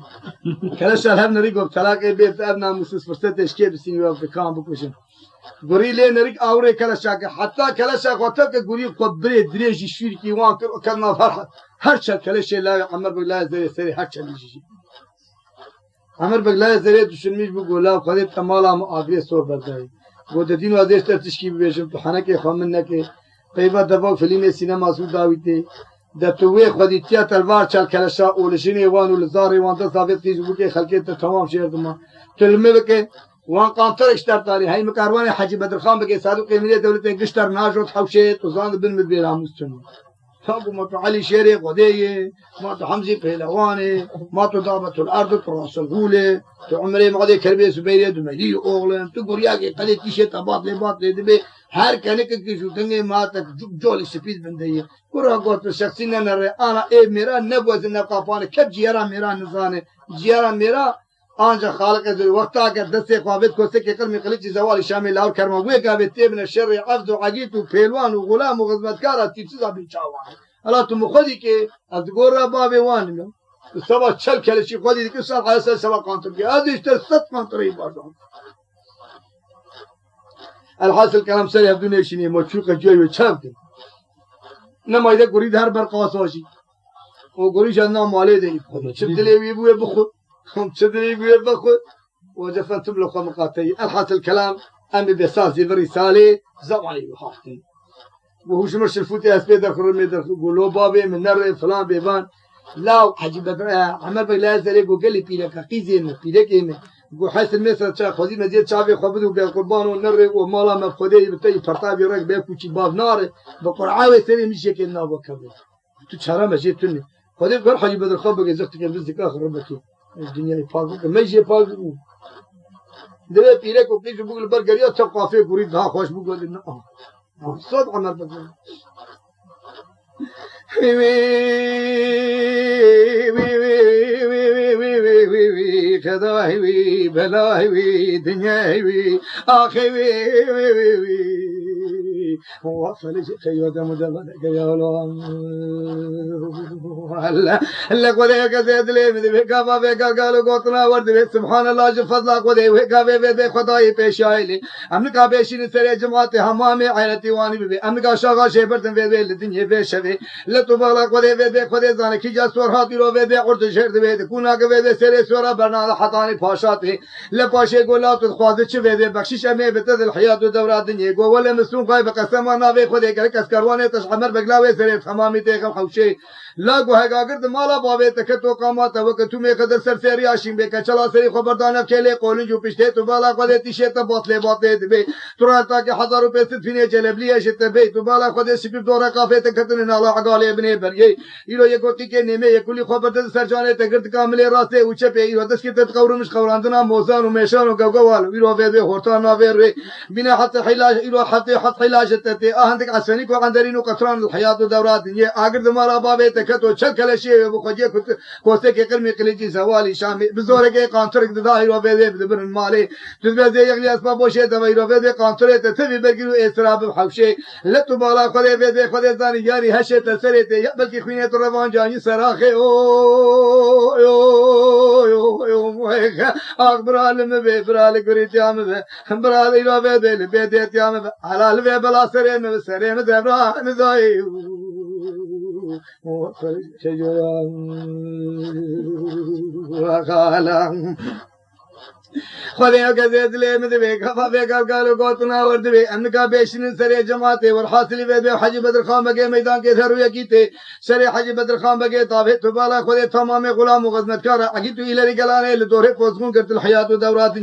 Speaker 1: كلا شهر نريق وبتلاقي بيت أبنا مسوس فرصة إشكي بسيني وبكام بكوشن قري ليه نريق أوري كلا شاك حتى كلا شاك وتبقى قري قبري دريج يشير كي وان كنا فرحة هرشة كلا شيء لا عمر بالله زي سري هرشة بيجي عمر بگلای زریت دشمنیش بگولا و خودت تمالا معافی صحبت بدهی. و دین وادیش ترتیشی بیشم تو حنا که خامن نکه پیواد دباغ فیلم سینما سود داویته دتوی خودی تیاتر وار چال کلاشا اولشینی وان ولزاری وان دست داویت کیش بگه خلقت تمام شهر دما. کلمه بکه وان قانتر اشتر طاري هاي مكاروان حاجي بدر خان بقي صادق يمنيه دولتين قشتر ناجر حوشيت وزان بن مدبير مستنو فابو ما علي شيري قضيه ما حمزي بهلواني ما ضابط الارض راس الغوله عمري ما غادي كربي زبيري دملي اوغلن تقول ياكي قلت شي طباط لي دبي هر كانك كيشو دنگي ما تك جول سپيد بندي كورا قوت شخصينا نرى انا اي ميرا نبوز نقافان كب جيرا ميرا نزانه جيرا ميرا آنجا خالق ذي وقت آگر دسته قابض کوسته که کرمی قلیچی زوالی شامل اور کرمگوی که به تیب نشر عفض و عقیت و پیلوان و غلام و خدمتکار تیپسیزا بیچاوان حالا تو مخدی که از گور را بابی وان میگم سبا چل کلشی خودی که سال حاصل سبا کانتر که ادیش تر ست کانتری باشم الحاصل کلام سری ابدونه شینی مچوق جوی و چم که نمایده گوری در بر قاساشی و گوری جنا مالی دی چه دلی بوی بخو هم تدري بخو وجفنتم له خمقاتي الحاصل الكلام أمي بساسي بالرسالة زواني وحاطين وهو شمرش الفوتي أسبي دخل رمي دخل قولوا بابي من نر فلان بيبان لا حجي بدر عمر بلا زلي قال لي بيلك قيزين بيلك إيه قو حس المثل شا خذي مزيد شعبي خبدوا بقربان ونر ومالا ما خذي بتي فرطابي رك بيكوشي باب نار بقرعة سري مش يكين نابو كبر تو شرا مجيء تني خذي بقر حجي بدر خبر جزقت كان بزك آخر ربكي الدنيا يفاقو ما يجي يفاقو دبي بيرك وكيش بقول برجريا ثقافة قريب ها خوش بقول إنه صد عمر بقول كذا هوي بلا هوي دنيا هوي آخي وصل شيء يوم دبلك يا ولام هلا قدي كزيد لي بك بابا قالوا قطنا ورد سبحان الله جو فضل قدي وكابي بي خداي بيشايلي امريكا بيشين سري جماعتي حمامي عيلتي واني بي امريكا شاغا شيبرتن بي الدنيا بيشبي لا تبغى قدي بي خدي زاني كي جاسور هاتي رو بي عرض شهر بي كونا بي سري سورا برنا حطاني فاشاتي لا باشي قولات خواذ چه بي بخشش امي بتد الحياه دورة الدنيا جو ولا مسون قاي بقسم انا بي خدي كس كروانه تشمر بغلاوي سري حمامي تيخم خوشي لا گوهگا گرد مالا باوی تکتو قامات وقت تو می قدر سرسری آشیم بی کچلا سری خبردانه کلی قولن جو پشته تو بالا خود تیشت باطله بی تو را تا که 1000 روپیه سفینه جلبلیه شت بی تو بالا خود سپیب دور کافه تکتن نالا عقاله ابن برگی ایرو یکوتی که نیمه یکولی خبرد سرجانه تگرد کامل راسته اوچه پی ایرو دست کی تقورمش خوراندنا موزان و میشان و گوگوال ایرو به هورتان ناویر بنا حتی حلاج ایرو حتی حلاج تتی اهندک عسنی کو عندرینو قطران الحیات و دورات دنیا اگر مالا باوی كتو شكل شيء بخجي كوتك قلمي قليجي زوالي شامي بزورك قانترك داير وبيد بدبر المالي تبي يغلي اسباب وشي داير وبيد قانترك تبي بقيلو اسراب بحوشي لا تبالا خدي بيد خدي ثاني جاري هشه تسريت بلكي خوينه الروان جاني سراخي او يو اخبر عالم ببرال قريت يام برال يرو بيد بيد يام حلال بلا سرين دبرا نزاي شجرا وقالا خديا كزيد لي مدبي كفا بي قالوا قوتنا وردبي امنكا بيشن سري جماعتي والحاصل بي حجي بدر خان بقي ميدان کے دھرویا کیتے سري حجي بدر خان بقي طابه تبالا خدي تمام غلام وغزنتكار عقيتو الى رجلانه لدوره فوزكون كرت الحياه ودورات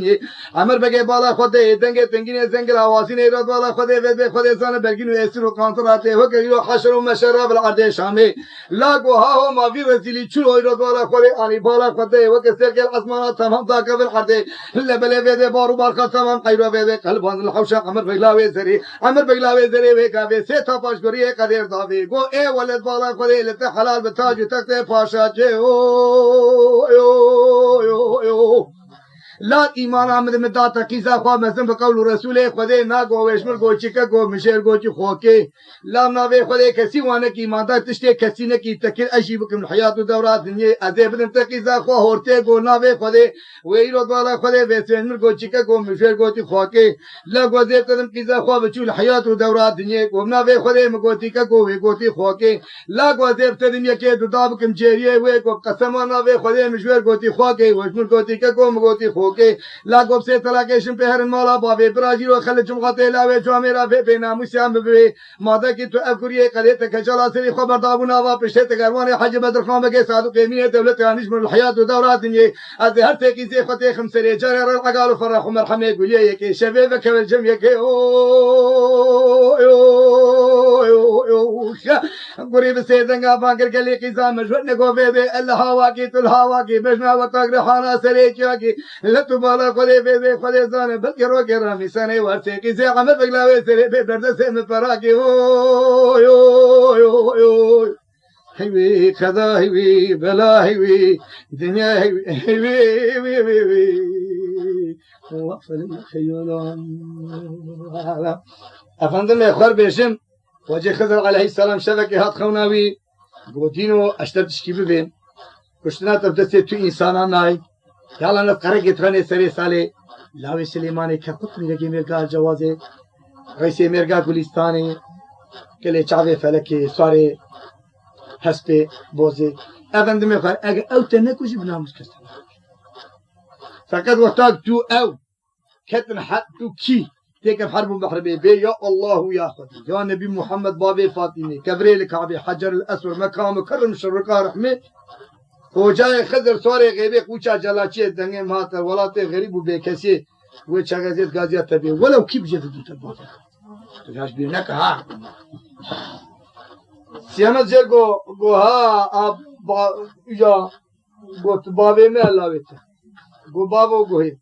Speaker 1: عمر بقي بالا خدي دنگه تنگين زنگل اواسين ايراد بالا خدي بي خدي زان برگينو اسرو كونتراته هو كيلو حشر ومشرب الارض شامي لا گوها ما في رسلي چلو ايراد بالا خدي اني بالا خدي وكسر کے اسمانات تمام دا قبل الارض لا بلا بيد بارو بارك تمام قيرو بيد قلبان الحوشه عمر بغلاوي زري وكابي سيتا باش غريه قدير دافي گو اي ولد بالا خدي لت حلال بتاج تكته پاشا جي او لا ایمان آمد مدات قیزا خواه مزن بقول رسول خدا نا گو وشمر گو چیکا گو مشیر گو چی خوکه لا ناوی خدا کسی وانه کی ایماندار تشتی کسی نکی تکر عجیب کم حیات و دورات دنیا ازیبدن تقیزا خواه هورته گو ناوی خدا وی رو بالا خدا وشمر گو چیکا گو مشیر گو چی خوکه لا گو ازیبدن قیزا خواه بچول حیات و دورات دنیا گو ناوی خدا مگو تیکا گو وی گو تی خوکه لا گو ازیبدن یکی دو داب کم جریه وی گو قسم ناوی خدا مشیر گو تی خوکه وشمر گو تیکا گو مگو تی خوکه گوکه لا گوب سه تلاکشن په هر مالا باوی براجی رو خل جمعات لاوی جامرا به ناموسیان به ماده کی تو افکریه قلیت کجلا سری خبر دابونا و پشت تگروان حج بدر خان بگه صادق امین دولت انیش من الحیات و دورات نی از هر تکی زی خطی خمسری جرر العقال فرح مرحمه گلیه کی شباب کبل جمع کی قريب سيدنا بانكر كلي قزام مجهود نقوفي بي الهوا كي تلهوا كي بجنا وطاقر حانا سريكيا كي لتبالا قدي بي قدي زاني بلقي روكي رامي ساني وارسي كي زي عمد بقلاوي سري بي برد سيم فراكي هيوي كذا هيوي بلا هيوي دنيا هيوي هيوي هيوي وقفل الخيولان أفندم يا أخوار بيشم وجه خضر عليه السلام شبكي هات خوناوي بودينو اشتر تشكيبي بين كشتنا تبدأ تو إنسانان ناي يالا نتقرق يتغني سري سالي لاوي سليماني كقط ميرقي ميرقا الجوازي غيسي ميرقا قوليستاني كلي چاوي فلكي سواري هسبي بوزي افندم يخوار اگر او تنكوشي بناموس كستان فقط وقتاك تو او كتن حق تو كي تيك بحرب بحربي بي يا الله يا خدي يا نبي محمد بابي فاطمي كبري الكعبي حجر الأسود مكان مكرم شرقا رحمه وجاي خضر صوري غيبي قوشا جلاتشي دنگي ماتر ولاتي غريب وبيكسي وچاغزيت غازيات تبي ولو كيف جددو تباطا تجاش بينك ها سيامت جي گو ها اب يا گو تبابي میں علاوه گو بابو گوهي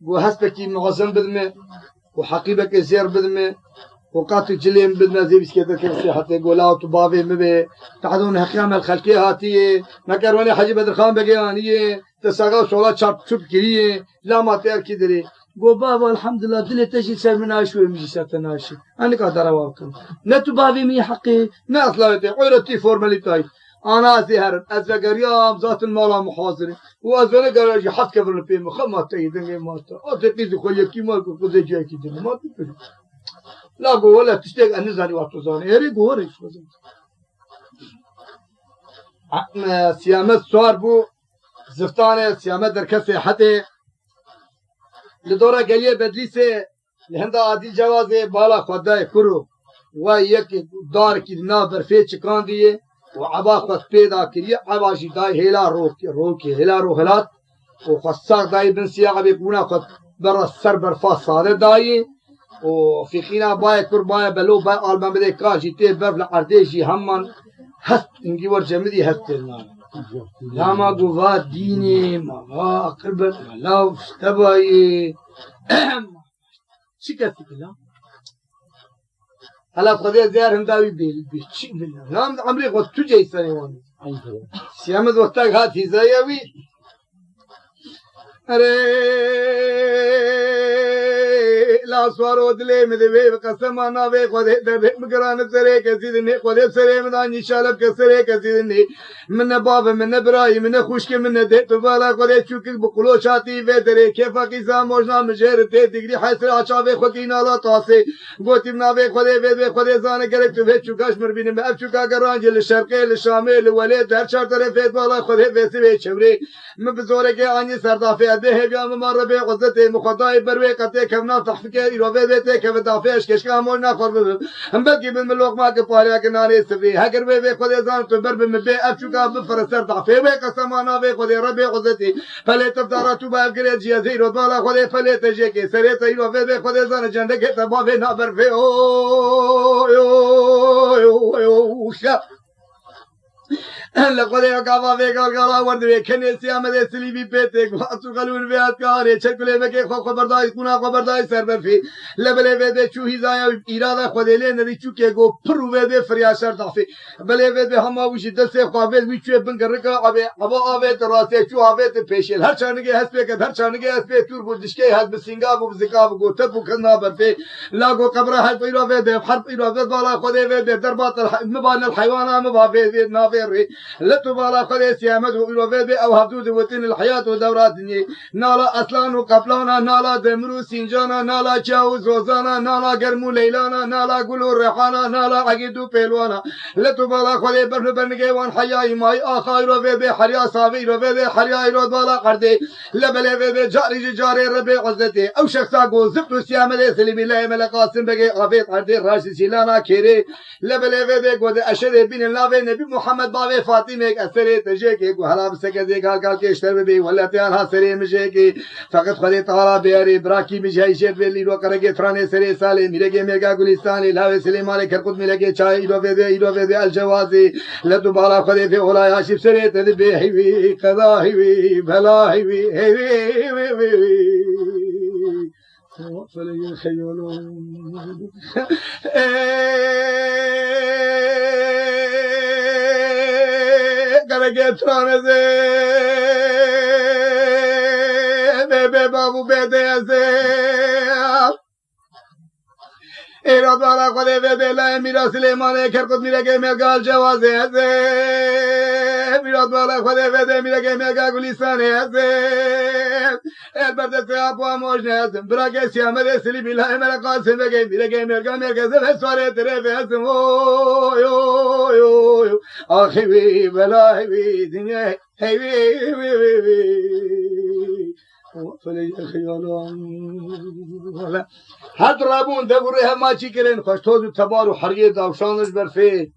Speaker 1: گو حسبكي معظم بدمه وحقيبك زير بدمه وقاتل جليم بدنا زي بس كده كده حتى يقولوا تبابي مبي تعدون حكام الخلقية هاتيه نكروني حجي بدر خان بقيانيه تساقا شولا شاب شوب كريه لا ما تير كدري قو بابا الحمد لله دنيا تجي سر من عشوة مجي سر تناشي أنا قادر أواكم نتبابي مي حقي نأطلعتي عيرتي فورماليتاي أنا زهر أزغريام ذات المال محاضرة وأزغريام حد كبرنا في مخمة تيدني ماتا أتقيد خليه كيما كوزي جاي كده ما تقول لا قو ولا تشتاق أن نزاني واتوزاني هري قو هري سيامت صار بو زفتانه سيامت در كسي حتى لدورة قليه بدليسه لهندا عادي جوازه بالا خدای کرو و یک دار کی نابر فی چکان دیه و عبا خود پیدا کریه عبا جی دای هلا روکی هلا رو هلات و خساق دای بن سیاق بیقونا خود بر سر برفاس ساده دایی و فیقینا بای کر بای بلو بای آلمان بده کاجی تی برف لعرده جی همان هست انگی ور جمدی هست تلنان لاما قوة ديني ما قربت لا اشتباي شكتك لا هلا بخذي زيار هنداوي بيشيك بالله نام عمري قد تجي سنة واني سيامد وقتك هاتي زياوي لا سوارو دلي مدوي بقسم انا بي خذي دبي مقران سري كسيدني خذي سري مداني شالب كسري كسيدني من بابا من براي من خوشك من ديت بالا خذي شوكك بقلو شاتي بدري كيف قيسا موجنا مجير تي دغري حسر عشابي خكينا لا طاسي قوتي من بي خذي بي خذي زانه قلت في شوكاش مربين ما شوكا قرانج للشرقي للشامي لوليد هر شهر طرف بالا خذي بي شوري من بزورك اني سردافي ده بيا مره بي غزتي مخداي بروي قتي كمنا تحفكي يروي بيتي كيف دافيش كشكا مولنا خرب هم بلكي من لوق ما كفاريا كناني سبي هاجر بي خذي زان تبر بمبي ابشوكا بفرسر ضعفي بي قسمانا بي خذي ربي غزتي فليت تبداراتو باغري جيزي رود بالا خذي فليت جيكي سريت يروي بي خذي زان جندك تبابي نابر في او لقد يقع في قال ورد بكني سيامة سليبي بيتك وأسوق الون بيات كاري شكله بكي خبرداي كنا خبرداي سربر في لبله بده شو هزايا إرادة خدله ندي شو كيجو برو بده فرياشر ضعفي بله بده هما وش دسته قابل ويشوا بنكركا أبا تراسه شو أبا تبيشل هر شانجي هسبك هر شانجي هسبك تور بودشكي هس بسنجا بوزكا بقول تبو كنا برفي لاقو قبره هل بيرا بده حرب بيرا بده بالا خده بده دربات مبان الحيوانات مبافي نافيري لتو بالا خدي سيامد وإلوفي بي أو هبدود وطن الحياة ودوراتني نالا أسلان وقبلانا نالا دمرو سنجانا نالا جاو زوزانا نالا قرمو ليلانا نالا قلو ريحانا نالا عقيدو بيلوانا لتو بالا خدي برن برنقي وان حياي ماي آخا إلوفي بي حريا صافي إلوفي بي حريا إلو بالا قردي لبلي بي جاري جاري ربي عزتي أو شخصا قو زبتو سيامد سلمي الله ملقاسم بقي غفيت عردي راشي سيلانا كيري لبلي بي قود أشد بين الله نبي محمد باوي فاطمه أسري تجيكي وهلا بسكدي قال كيشتر بي ولا تيانها سري مجيكي فقط خدي تعالى بياري براكي مجاي شير بيلي رو كرگي تراني سري سالي ميرگي ميرگا گلستاني لاوي سليماني كرقد ميرگي چاي إلو بيدي الجوازي لدو بالا خدي في أولا هاشب سري تدبي هيوي قضا هيوي بلا هيوي هيوي فلي خيولون كرگي تراني بي بابو بيدي إيراد والا خده بيدي لا ميرا سليماني كرقد ميرگي ميرگا الجوازي إيراد والا خده بيدي ميرگي ميرگا گلستاني البرد سياب واموجني براكي سيامد سلي بالله ملقاسم بگي ميرگي ميرگا زفسواري تريفي هسم يو آخي وي بلا هيوي دنيا هيوي فلي خيالون هاد رابون دبره ما چيكرين خوشتوز تبارو حريه داوشانش برفي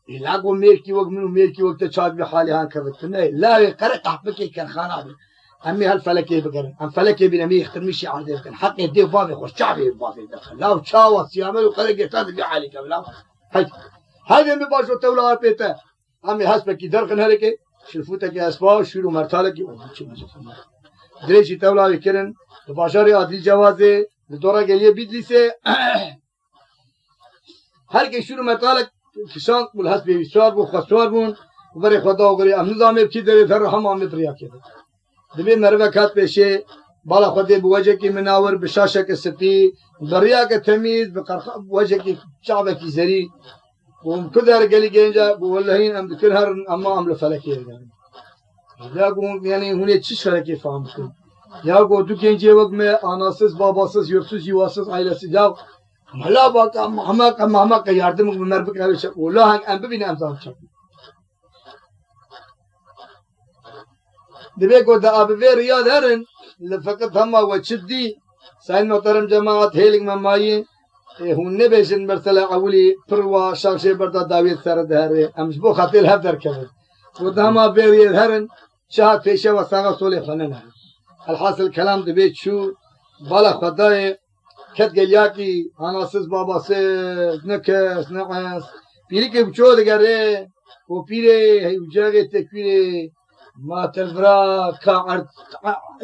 Speaker 1: لاغو ميركي وقت منو ميركي وقت تشاد بحالي هان كبت لا قرق حبكي كرخانه امي هالفلكي بقرن ام فلكي بنمي يخترمشي عندي كان حق يدي بابي خوش شعبي بابي دخل لا تشاوى يعملوا قرق يتاد بحالي كبلا هاي اللي باشو تولا بيتا امي حسبك درقن هلكي شلفوتك يا اسبا شيلو مرتالك دريشي تولا بكرن باشاري عادل جوازي لدورة قليه بيدلسي هلكي شيلو مرتالك كشان والحسب بيسوار بو خسوار بون وبري خدا وغري ام نظامي بكي دري ذر هم عمد ريا كده دبي مروه كات بشي بالا خدي بوجه كي مناور بشاشه كسبي بريا كتميز بوجه كي شعبه كي زري وكذا رجالي جنجا والله ام ذكرها اما ام لفلكي يعني يقول يعني هنا تشش فلكي فهمتم يقول دو جنجي وقت ما اناسız babasız yurtsuz yuvasız ailesiz ya ملا بقى مهما يردمك بمربك هذا والله ام ببين امزان شك دبي قد ابي رياض هرن فقط هم وشدي ساين محترم جماعت هيلك مماي هن بيشن مرسله اولي بروا شاشه بردا داويت سر دهره امش بو خاطر هدر كده ودما بيرياض هرن شاه فيشه وساغه صولي خننا الحاصل الكلام دبي شو بالا خداي كت گلیاکی اناسız babasız نکس نعس پیری که بچو دگره و پیری هیوجاگه تکویری ما تلفرا كعرض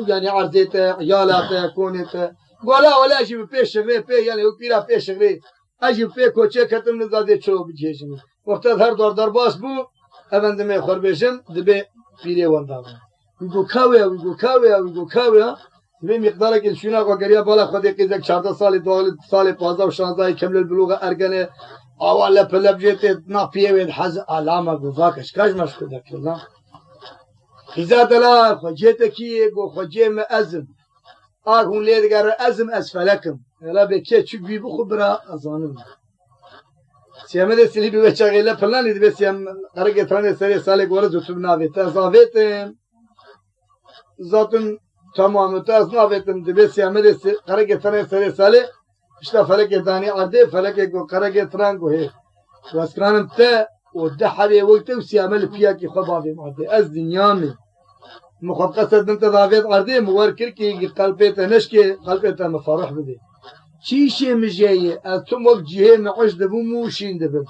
Speaker 1: يعني عرضته عيالاته كونته ولا شيء بيش شغله بي يعني هو بيرا بيش شغله اجي بي كوچه كتم نزاده چو بجيشم وقت هر دار باس بو افندم خربشم دبي پیری وندا ويگو كاويا به مقدار که شونا قگریا بالا خود که 14 سال 15 و 16 کمل البلوغ ارگنه اول پلبجت نافیه حز علامه گذاکش کاش مشکل دکلا خزا دلا خوجت کی گو خوجم ازم اگون لیدگر ازم اسفلکم الا به که چوک بی بخبرا ازانم سیامد سلی به چاغله فلان دی سیام قرگه ترانه سری سال گورز تو ناویت زاویت ذاتن تمام تاز نافتم دبي سيامد قرقه ترى سري سالي işte فلك داني عدي فلك قرقه ترانغو هي واسكرانم تا ودحري وقت وسيامل فياكي خبابي معدي از دنيامي مخبقه صدنت دافيت عردي مور كركي قلبته نشكي قلبته مفرح بدي شيشي مجيه اتم وجهه معش دبو موشين دبو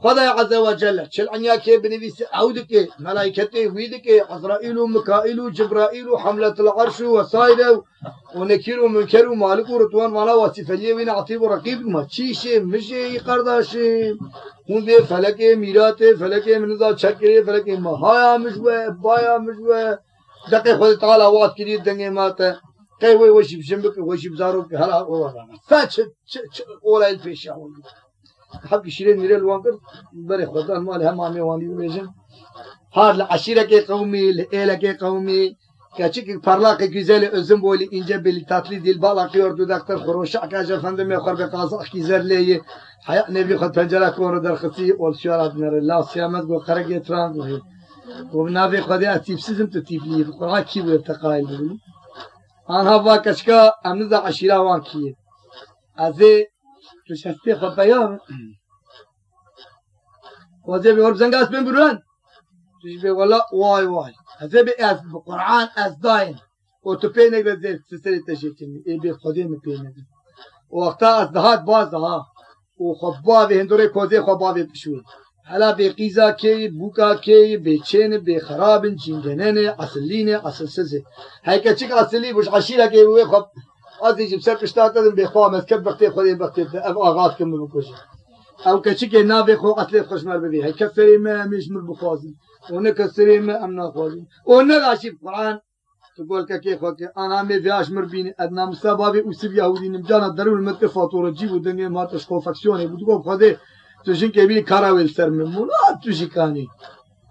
Speaker 1: خدای عز وجل چل عنیاکی بنویس عودك ملائكته ويدك عزرائيل وميكائيل وجبرائيل وحملة العرش وصائد ونكير ومنكر ومالك ورضوان وانا وصفليه وين عطيب ورقيب ما تشيشي مشي قرداشي هم به فلك ميرات فلك منذا شكر فلك ما هايا مشوه بايا مشوه دقي خد تعالى وقت كريد دنگه ماته قيوه وشي بشنبك وشي بزاروك هلا ورانا فاتش اولا الفيشة حب شيرين ميرل وانكر بري خدان مال هم عمي واني بيجن هاد العشيرة كي قومي الإيلة كي قومي كاتشيك برلاقي كيزالي أزم بولي إنجا بلي تاتلي ديال بالاقي وردو دكتور خروشع كاجا فندم يخر بقاصح كيزار لي حياة نبي خد بنجرة كون درختي والشوارع نر الله سيامت جو خرج تران وهي ونبي خدي أتيب سيزم تتيب لي القرآن كي ويتقايل أنا هوا كشكا أمنزع عشيرة وان كي أزي تشتي خبيان وزي بيقول زنقاس بن بران تجيب ولا واي هذا بأس بالقرآن أس داين وتبينك لذي تسري تجيتني إيه بخدين بينك وقتها أصدهات بازها وخبابي هندوري كوزي خبابي بشوي هلا بقيزا كي بوكا كي بيتشين بخراب جنجنين أصلين أصل سزي هاي كتشك أصلي بوش عشيرة كي هو خب أزي جب سر بشتاتهم بخوا مسكب بختي خدين بختي أغاث كم بكوشي أو كتشك نابي خو أصلي خوش مر ببي هاي كسري ما مش مر بخوازي ونكسرين ما أمنا خوازي ونغاشي القرآن تقول كي خوك أنا مي فياش مربيني أدنى مسابابي وسب يهودي نمجانا درول متك فاتورة جيبو دنيا ما تشخو فاكسيوني بتقول خذي تجين كبير كاراويل سرممو لا تجي كاني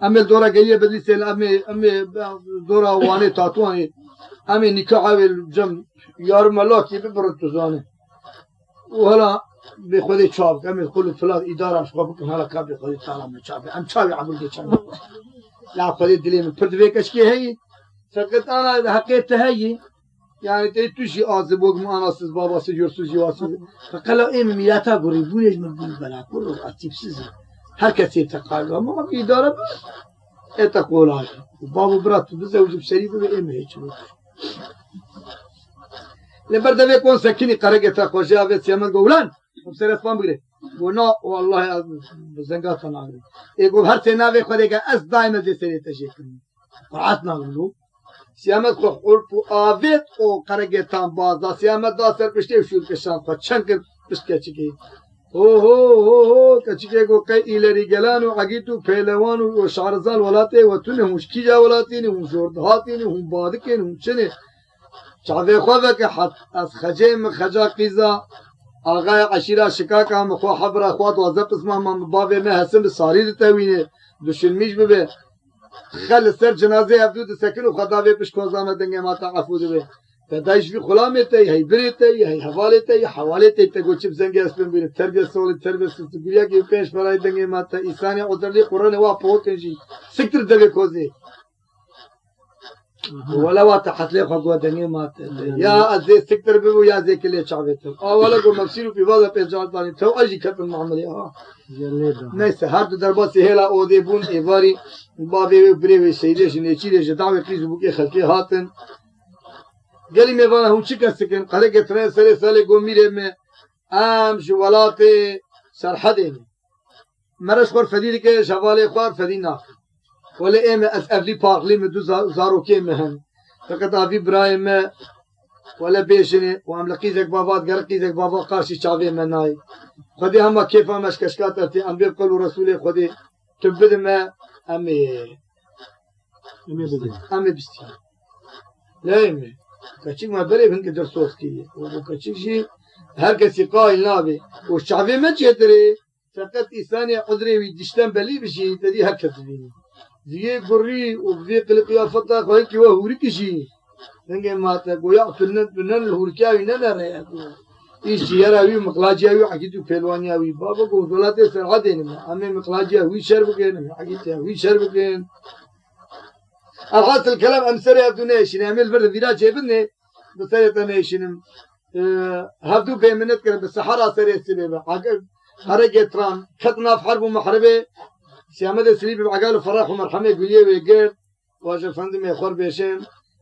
Speaker 1: أمي الدورة جاية بدي سيل أمي دورة واني تاتواني أمي نكاعويل جم يار ملاكي ببرد تزاني وهلا بخذي شاب أمي كل فلان إدارة شخوفك هلا كابي خذي تعلم شابي أم شابي عبود دي شابي لا خذي دليل من بردويك أشكي هي فقط أنا حقيقة هي يعني تيجي آزبوق ما أنا سز بابا سجورسوز يواسي فقالوا إيه مياتا قريبونيش من بلا كله أتيب سزي هر كسي تقالوا ما في إدارة بس تقول هاي بابا برات بزوج بشريف وإيه هيك لبرد بيكون سكيني قرقة تقوشي أبي سيامن قولان وبصير اسمه بقولي قلنا والله زنقات ناقري يقول هر سنة في خديجة أس دائما زي سريت تجيكني قرعتنا نقولوا سيامت خو قلبو آفيت او قرقتان بازا سيامت داسر پشتی وشود کشان خو چنگ پشت کچکی هو کچکی گو کئی ایلری گلان و عگیتو پیلوان و شعرزال ولاته و تونه همش کیجا ولاتی نه هم زوردهاتی نه هم بادکه نه هم چنه چاوه خواه که حد از خجه خجا قیزا آقای عشیره شکاکا مخوا حبر خواد وزب اسمه من بابه ما حسن بساری دتوینه دوشلمیش ببه خل سر جنازه عبدود سکن و خداوی پش کوزامه دنگه ما تعفود به فدایش في خلامته هي بريته هي حوالته هي حوالته تقول شب زنجة اسمه بين التربية سول التربية سوتقوليا كي بيش براي دنگه ما تا إنسان أودرلي قرآن هو بوتنجي سكتر دنگه كوزي ولا وات حتلي خقوا دنگه ما يا أزي سكتر بيو يا زي كلي شعبته أولا قو مبسيرو في بعض بيجار تاني تو أجي كتب المعاملة نيس هارد درباسي هلا أودي بون إباري بابي بريوي سيدش نيشيدش دعوة كيزو بوكي خلقي هاتن قالي ميوانا هم شكا سكن قلقة ترين سالي قوميري مي جوالاتي سرحدين مرش خور فديدي كي شوالي خوار فدينا ولا ايمي افلي باقلي مدو زاروكي مهن فقط افي برايم ولا بيشني وعم لقيزك بابات قرقيزك بابا قارشي شعبي مناي خدي هما كيفا مشكشكات ارتي ام بيبقلوا رسولي خدي تبد ما امي بستي لا ايمي كشيء ما بري بنك درسوس كيه وكشيء شيء هر كسي قايل نابي والشعبي ما تشتري فقط إنسان قدري ويدشتن بلي بشي تدي هكذا بيني زي قري وفي قيافته خايك وهوريك شيء نجى ما تقويا تنن الهوركاوي ننرى إيش يراوي مقلاجياوي عقيدو فلوانياوي بابا قولاتي سرعتين أمي مقلاجياوي شربكين عقيدتاوي شربكين الحاصل الكلام أمسري أبدو نيشن أعمل فرد فيراج يبني بسرية نيشن هبدو بيمنت كان بالصحراء سريع السبيبة حرق يتران كتنا في حرب ومحربة سيامد السليبي بعقال فرح ومرحمة قلية ويقير واجه فندم يخور بيشين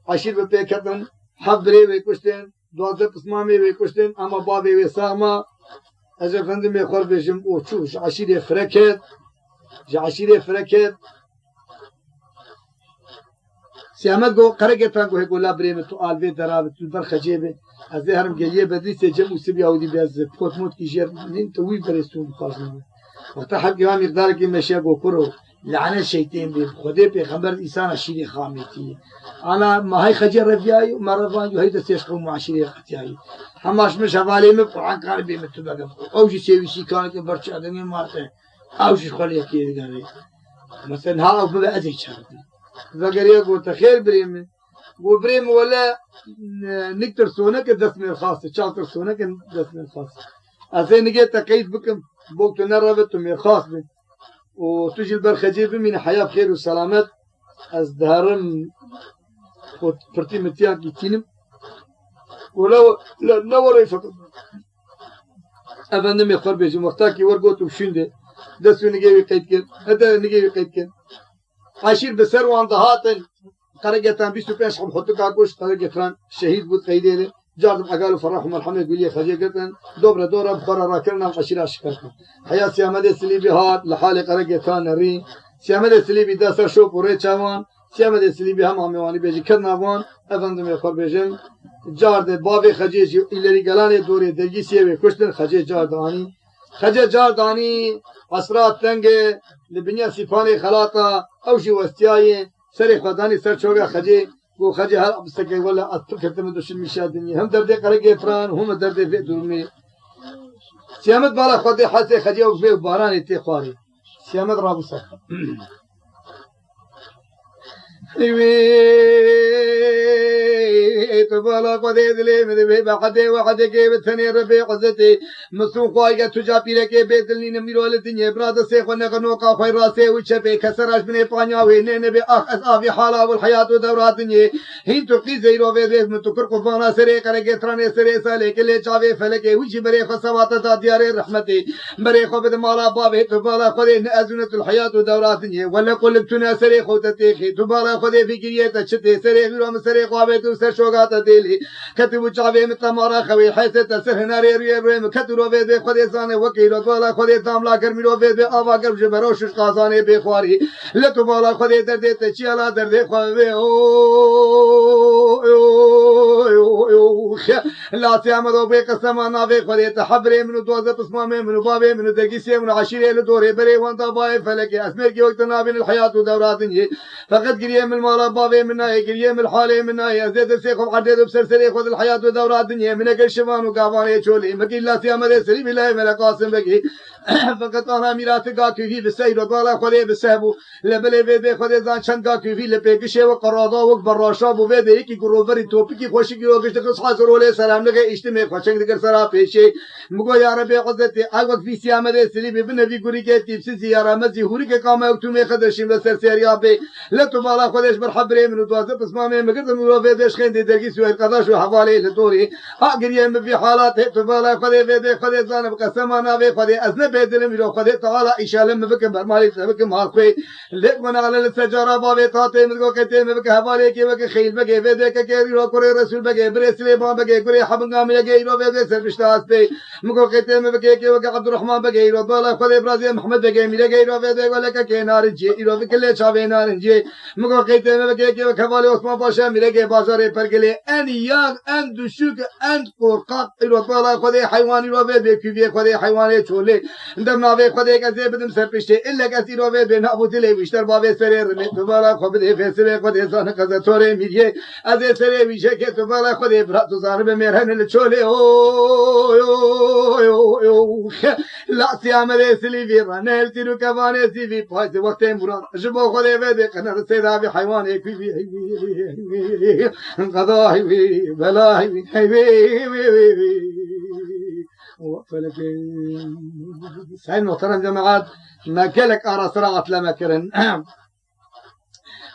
Speaker 1: عشير ببي كتن حبري ويكوشتين دوازة قسمامي ويكوشتين أما بابي ويساغما أجه فندم يخور بيشين وشوش عشير فركت عشير فركت سيامد قو قرقة تانقو هيقو لا بريمة تقال بي درابة تدبر خجيبة از هرم گلیه بدری سجم وسبی عودی بیاز پوت موت کیجر نیم توی برستون خواستم وقتا حق جوام مقدار کی مشیا گو کرو لعنه شیطان بی خدا پیغمبر انسان اشیری خامیتی انا ما هی خجر رفیای و مرفان جو هیدا سیش قوم معاشری قتیای هماش مش حوالی میں قرآن کار بی متبقى او جی سیویسی کار کے برچ آدمی مارتے او جی خالی کی دیگری مثلا ها أو بأزي شرطي زكريا قلت خير بريم وبريم ولا نكتر سونك دسم الخاص شاطر سونك دسم الخاص أزين نجي تقيد بكم بوقت نربط من خاص بي وتجي البرخجيب من حياة بخير وسلامات أزدهرم وفرتي متياك يتينم ولو لا وري فقط أفندم يخبر بيجي مختاكي ورقوت وشنده دسو نجي قيد كن هذا نجي قيد كن عشير بسر وان ضهاتن قرقتان بيستو بيش خم حطو كاكوش قرقتان شهيد بود قيده له جاردم أقالوا فرح ومرحمة قولي خجي قلتن دورة بخرا راكرنا عشيرا شكرتن حياة سيامد السليبي هات لحالي قرقتان الرين سيامد السليبي داسر شوب وري چاوان سيامد السليبي هم عميواني بيجي كرنا وان أفندم يخبر بيجن جارد بابي خجيج إلري قلاني دوري درجي سيوي كشتن خجيج جارداني خجيج جارداني أسرات تنگه لبنيا سيفاني خلاطة أوشي وستياي سري خداني سر شوغا خجي و خجي هل أبستكي ولا أتفكرت من دوش المشاهدين هم دردي قرقي فران وهم دردي في دورمي سيامد بالا خدي حاسي خجي وفي باراني تيخواري سيامد رابو سكر تبالا قدي دلي مذبي بحدي وحدي كيف ثاني ربي عزتي مسوق وايجا تجابي لك بيت اللي نميرو لتني براد سيخ ونقنو قافي راسي وشبي كسرش بني بانيا وين نبي أخ أصافي حالا والحياة ودوراتني هين تقي زيرو بيت متكر قفانا سري قرقي تراني سري سالي كلي شافي فلكي وجي بري خسوات تا ديار رحمتي بري خو بد مالا بابي تبالا قدي نأزنة الحياة ودوراتني ولا قلبتنا سري خوتتي تبالا قدي فكرية تشتي سري غيرهم سري قابت وسر شوقات ديلي كتبوا شعبي مثل ما خوي حيث تسر ناري ريم كتروا في خدي زانه وكيل ولا خدي تاملا كرميرو في آوا كرب جبروش قازانه بخواري لتبالا خدي درد تشيلا درد خوي لا تعمدوا بقسم في خدي تحبري من دوزة بسمامي من بابي من دقيسي من عشيري لدوري بري وانت باي فلكي اسمر كي وقتنا بين الحياة ودوراتني فقد قريه من مالا بابي منا قريه من حالي منا زيد سيخم عديد بسرسري خذ الحياة ودورات الدنيا من كل شمان وقافاني شولي مكي لا سيامة سري بالله من قاسم بقي فقط أنا ميراث قاكي بالسير وطالع خذي بالسهبو لبلي بيدي خذي زان شن قاكي لبيكشة وقراضة وقبراشة وبيدي كي قروفري توبكي خوشي كي وقش تقص حاضر ولا سلام لك اجتماع خوشنگ ذكر سرا بيشي مقول يا ربي عزتي أقوى في سيامة سري ببنبي قري كتيب سيارة مزي هوري كقامة وتومي خدرشين بسر سيريا بي لا تبالا خذيش مرحبري من دوازة بسمامي مقدر من فيديش خندي درجي سوي قداش وحوالي لدوري أقري في حالات تبالا خذي فيدي خذي زان بقسمنا في خذي أذنب بدل ميرو خذي تعالى إشالة مبكم برمالي مبكم هالخوي لك من على السجارة بابي طاطي مدقو كتير مبكم حوالي كي مبكم خيل بقى فيدي ككيري رو كوري رسول بقى بريسلي بام بقى كوري حبنغام يجي رو فيدي سربشتاس بي مبكم كتير مبكم كي مبكم عبد الرحمن بقى رو بالا خذي برازيل محمد بقى ميرا جاي رو فيدي ولا كي نارنجي رو في كل شافي نارنجي مبكم كتير مبكم كي مبكم حوالي عثمان باشا ميرا جاي بازار برجلي أن يان أن دشوك أن قرقاق رو بالا خذي حيواني رو فيدي كيفي خذي حيواني شولي دم ناوي خدای کسی بدم سر پشته الا کسی رو به نابود لی بیشتر بابه سر رمی تو بالا خود به فسر خود زان قضا توره میگه از سر میشه که تو بالا خود برات زار به مرهن لچوله او لا سیامه سلی وی رنل تیرو کوانه سی وی پاس وقت مراد جبو خود به کنار سیدا به حیوان کی وی قضا وی بلا وی فلك سعيد محترم جماعات ما كلك أرى صراعة لما كرن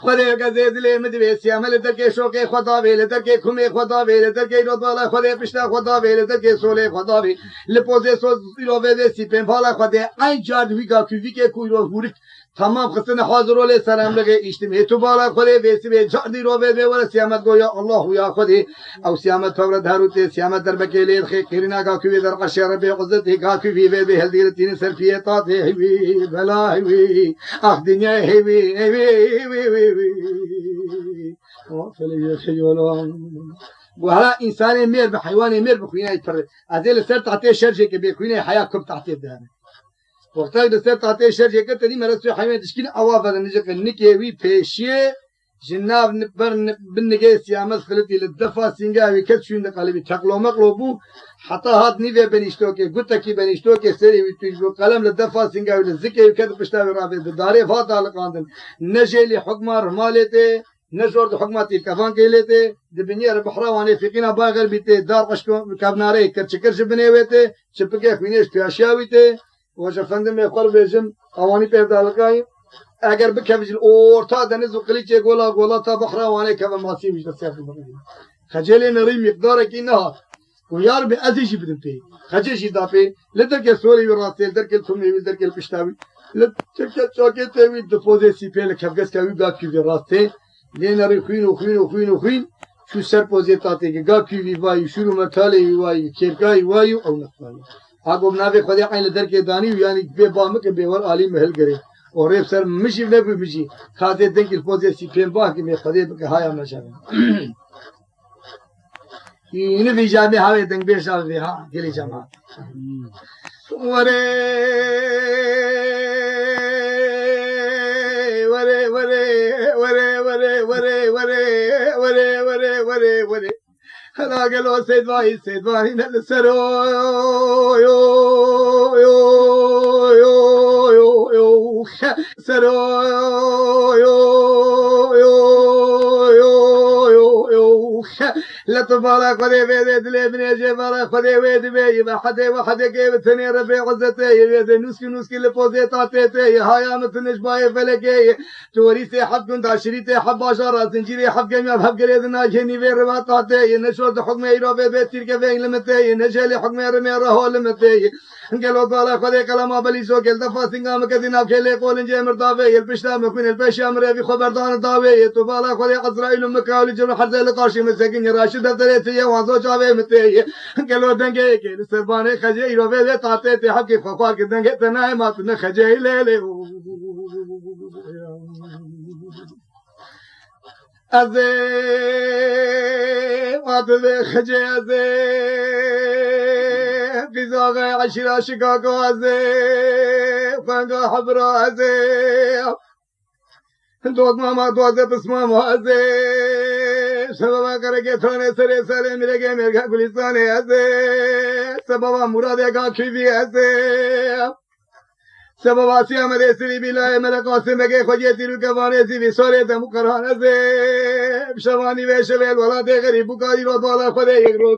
Speaker 1: خدای گزید لی مدوی سیامل درک شوق خدا وی درک کمی خدا وی درک رضوان خدای پشت خدا وی درک سوله خدا وی لپوزه سوز رو وی سی پن بالا خدای این جاد ویگا کوی که کوی رو هورک تمام خصنا حاضر ولی سلام لگه اجتماع تو بالا خدای وی سی جادی رو وی ولا سیامت گویا الله یا خدای او سیامت تورد هروت سیامت در بکیلی خیرنا کا کوی در قش رب عزت کا کوی وی هل دیر تین سرفیات هی بلا هی اخ دنیا هی فلي خجولان وهلا إنسان مير بحيوان مير بخوينا يتفرد هذيل سر تعطيه شرجة كبيخوينا حياكم تعطيه دهنا وقتها إذا سر تعطيه شرجة كتني مرسو حيوان تشكين أوافد نجك النكيوي بيشي جناب نبر بالنجاس يا مسخلتي للدفا سنجاوي كتشون قلبي تقلو مقلوبو حتى هات نيفي بنشتوكي قلت كي بنشتوكي سري وتجو قلم للدفا سنجاوي للزكي وكذا بشتاوي رابط الداري فاتا لقاندن نجي لي حكمه رمالتي نجورد حكماتي كفان كيلتي دبنيا البحراواني فيقينا باغر بيتي دار قشكو كابناري كرشكرش بنيويتي شبكي خوينيش بياشاويتي وشفندم يقول بيجم اواني بيبدالقاي اگر بکویج اورتا دنیز و قلیچه گولا تا بحراوانه که ماسی میشه سیاف خجلی نری مقدار کی نه و یار به ازیشی بدم پی خجشی دافه لدر که سوری وراسته در که تومی در که پشتاوی لدر که چاکه توی دپوزه سی پی لکفگس کوي گا کی وراسته لنری خوین شو سر پوزیتاته که گا کی وای شروع متالی وای کیرکای وای او نفای اگه منافق خدای عین در که دانی یعنی به بامک به ور عالی محل گره और एक सर मिशी ने भी मिशी खाते दिन की पोजे सी फेम बाह कि मैं खदे के हाया मशा इन भी जाने हावे दंग बेशा वे हां गेली जमा वरे वरे वरे वरे वरे वरे वरे वरे वरे वरे वरे हला गेलो सेदवाही न सरो यो यो यो سرو لا تبارك خدي بيد لبني جبارك خدي بيد بي وحده كيف ثني ربي عزته يد نسكي لبوزيتاتي هاي مثنش باي فلكي توري سي حد كنت عشريتي حب عشرة زنجيري حب جميع حب قريدنا جني في رباطاتي نشوت حكم يروبي بيتير كفين لمتي نجلي حكم رمي رهو لمتي قالوا طالع خدي كلام بليسو قال دفا سنغام كذنا بخيلي قول جاي مرضاوي البشتا مكون البشا مري خبردان ضاوي طالع خدي عزرائيل مكاول جمع حرز القاشي مسكين راشد دفترتي وازو جاوي متي قالوا دنگي كي سرباني خجي يروبي تاتي تي حقي فقار كدنگي تناي ما تن خجي ليلي ازي ما تن خجي ازي في زاغي عشرة شقاقو ازي فانقا حبرا ازي دوغ ماما دوغ بس ماما ازي سببا کرے تھانے سرے سرے میرے میرے گلستانے ازي سببا مرادے کا کھوی ازي سببا سی امرے سری بلا میرا قاسم کے خوجے تیرو کوانے سی وسورے دم قران ازي شوانی ویشویل ولا دے غریب کاری رو بالا خدے ایک روز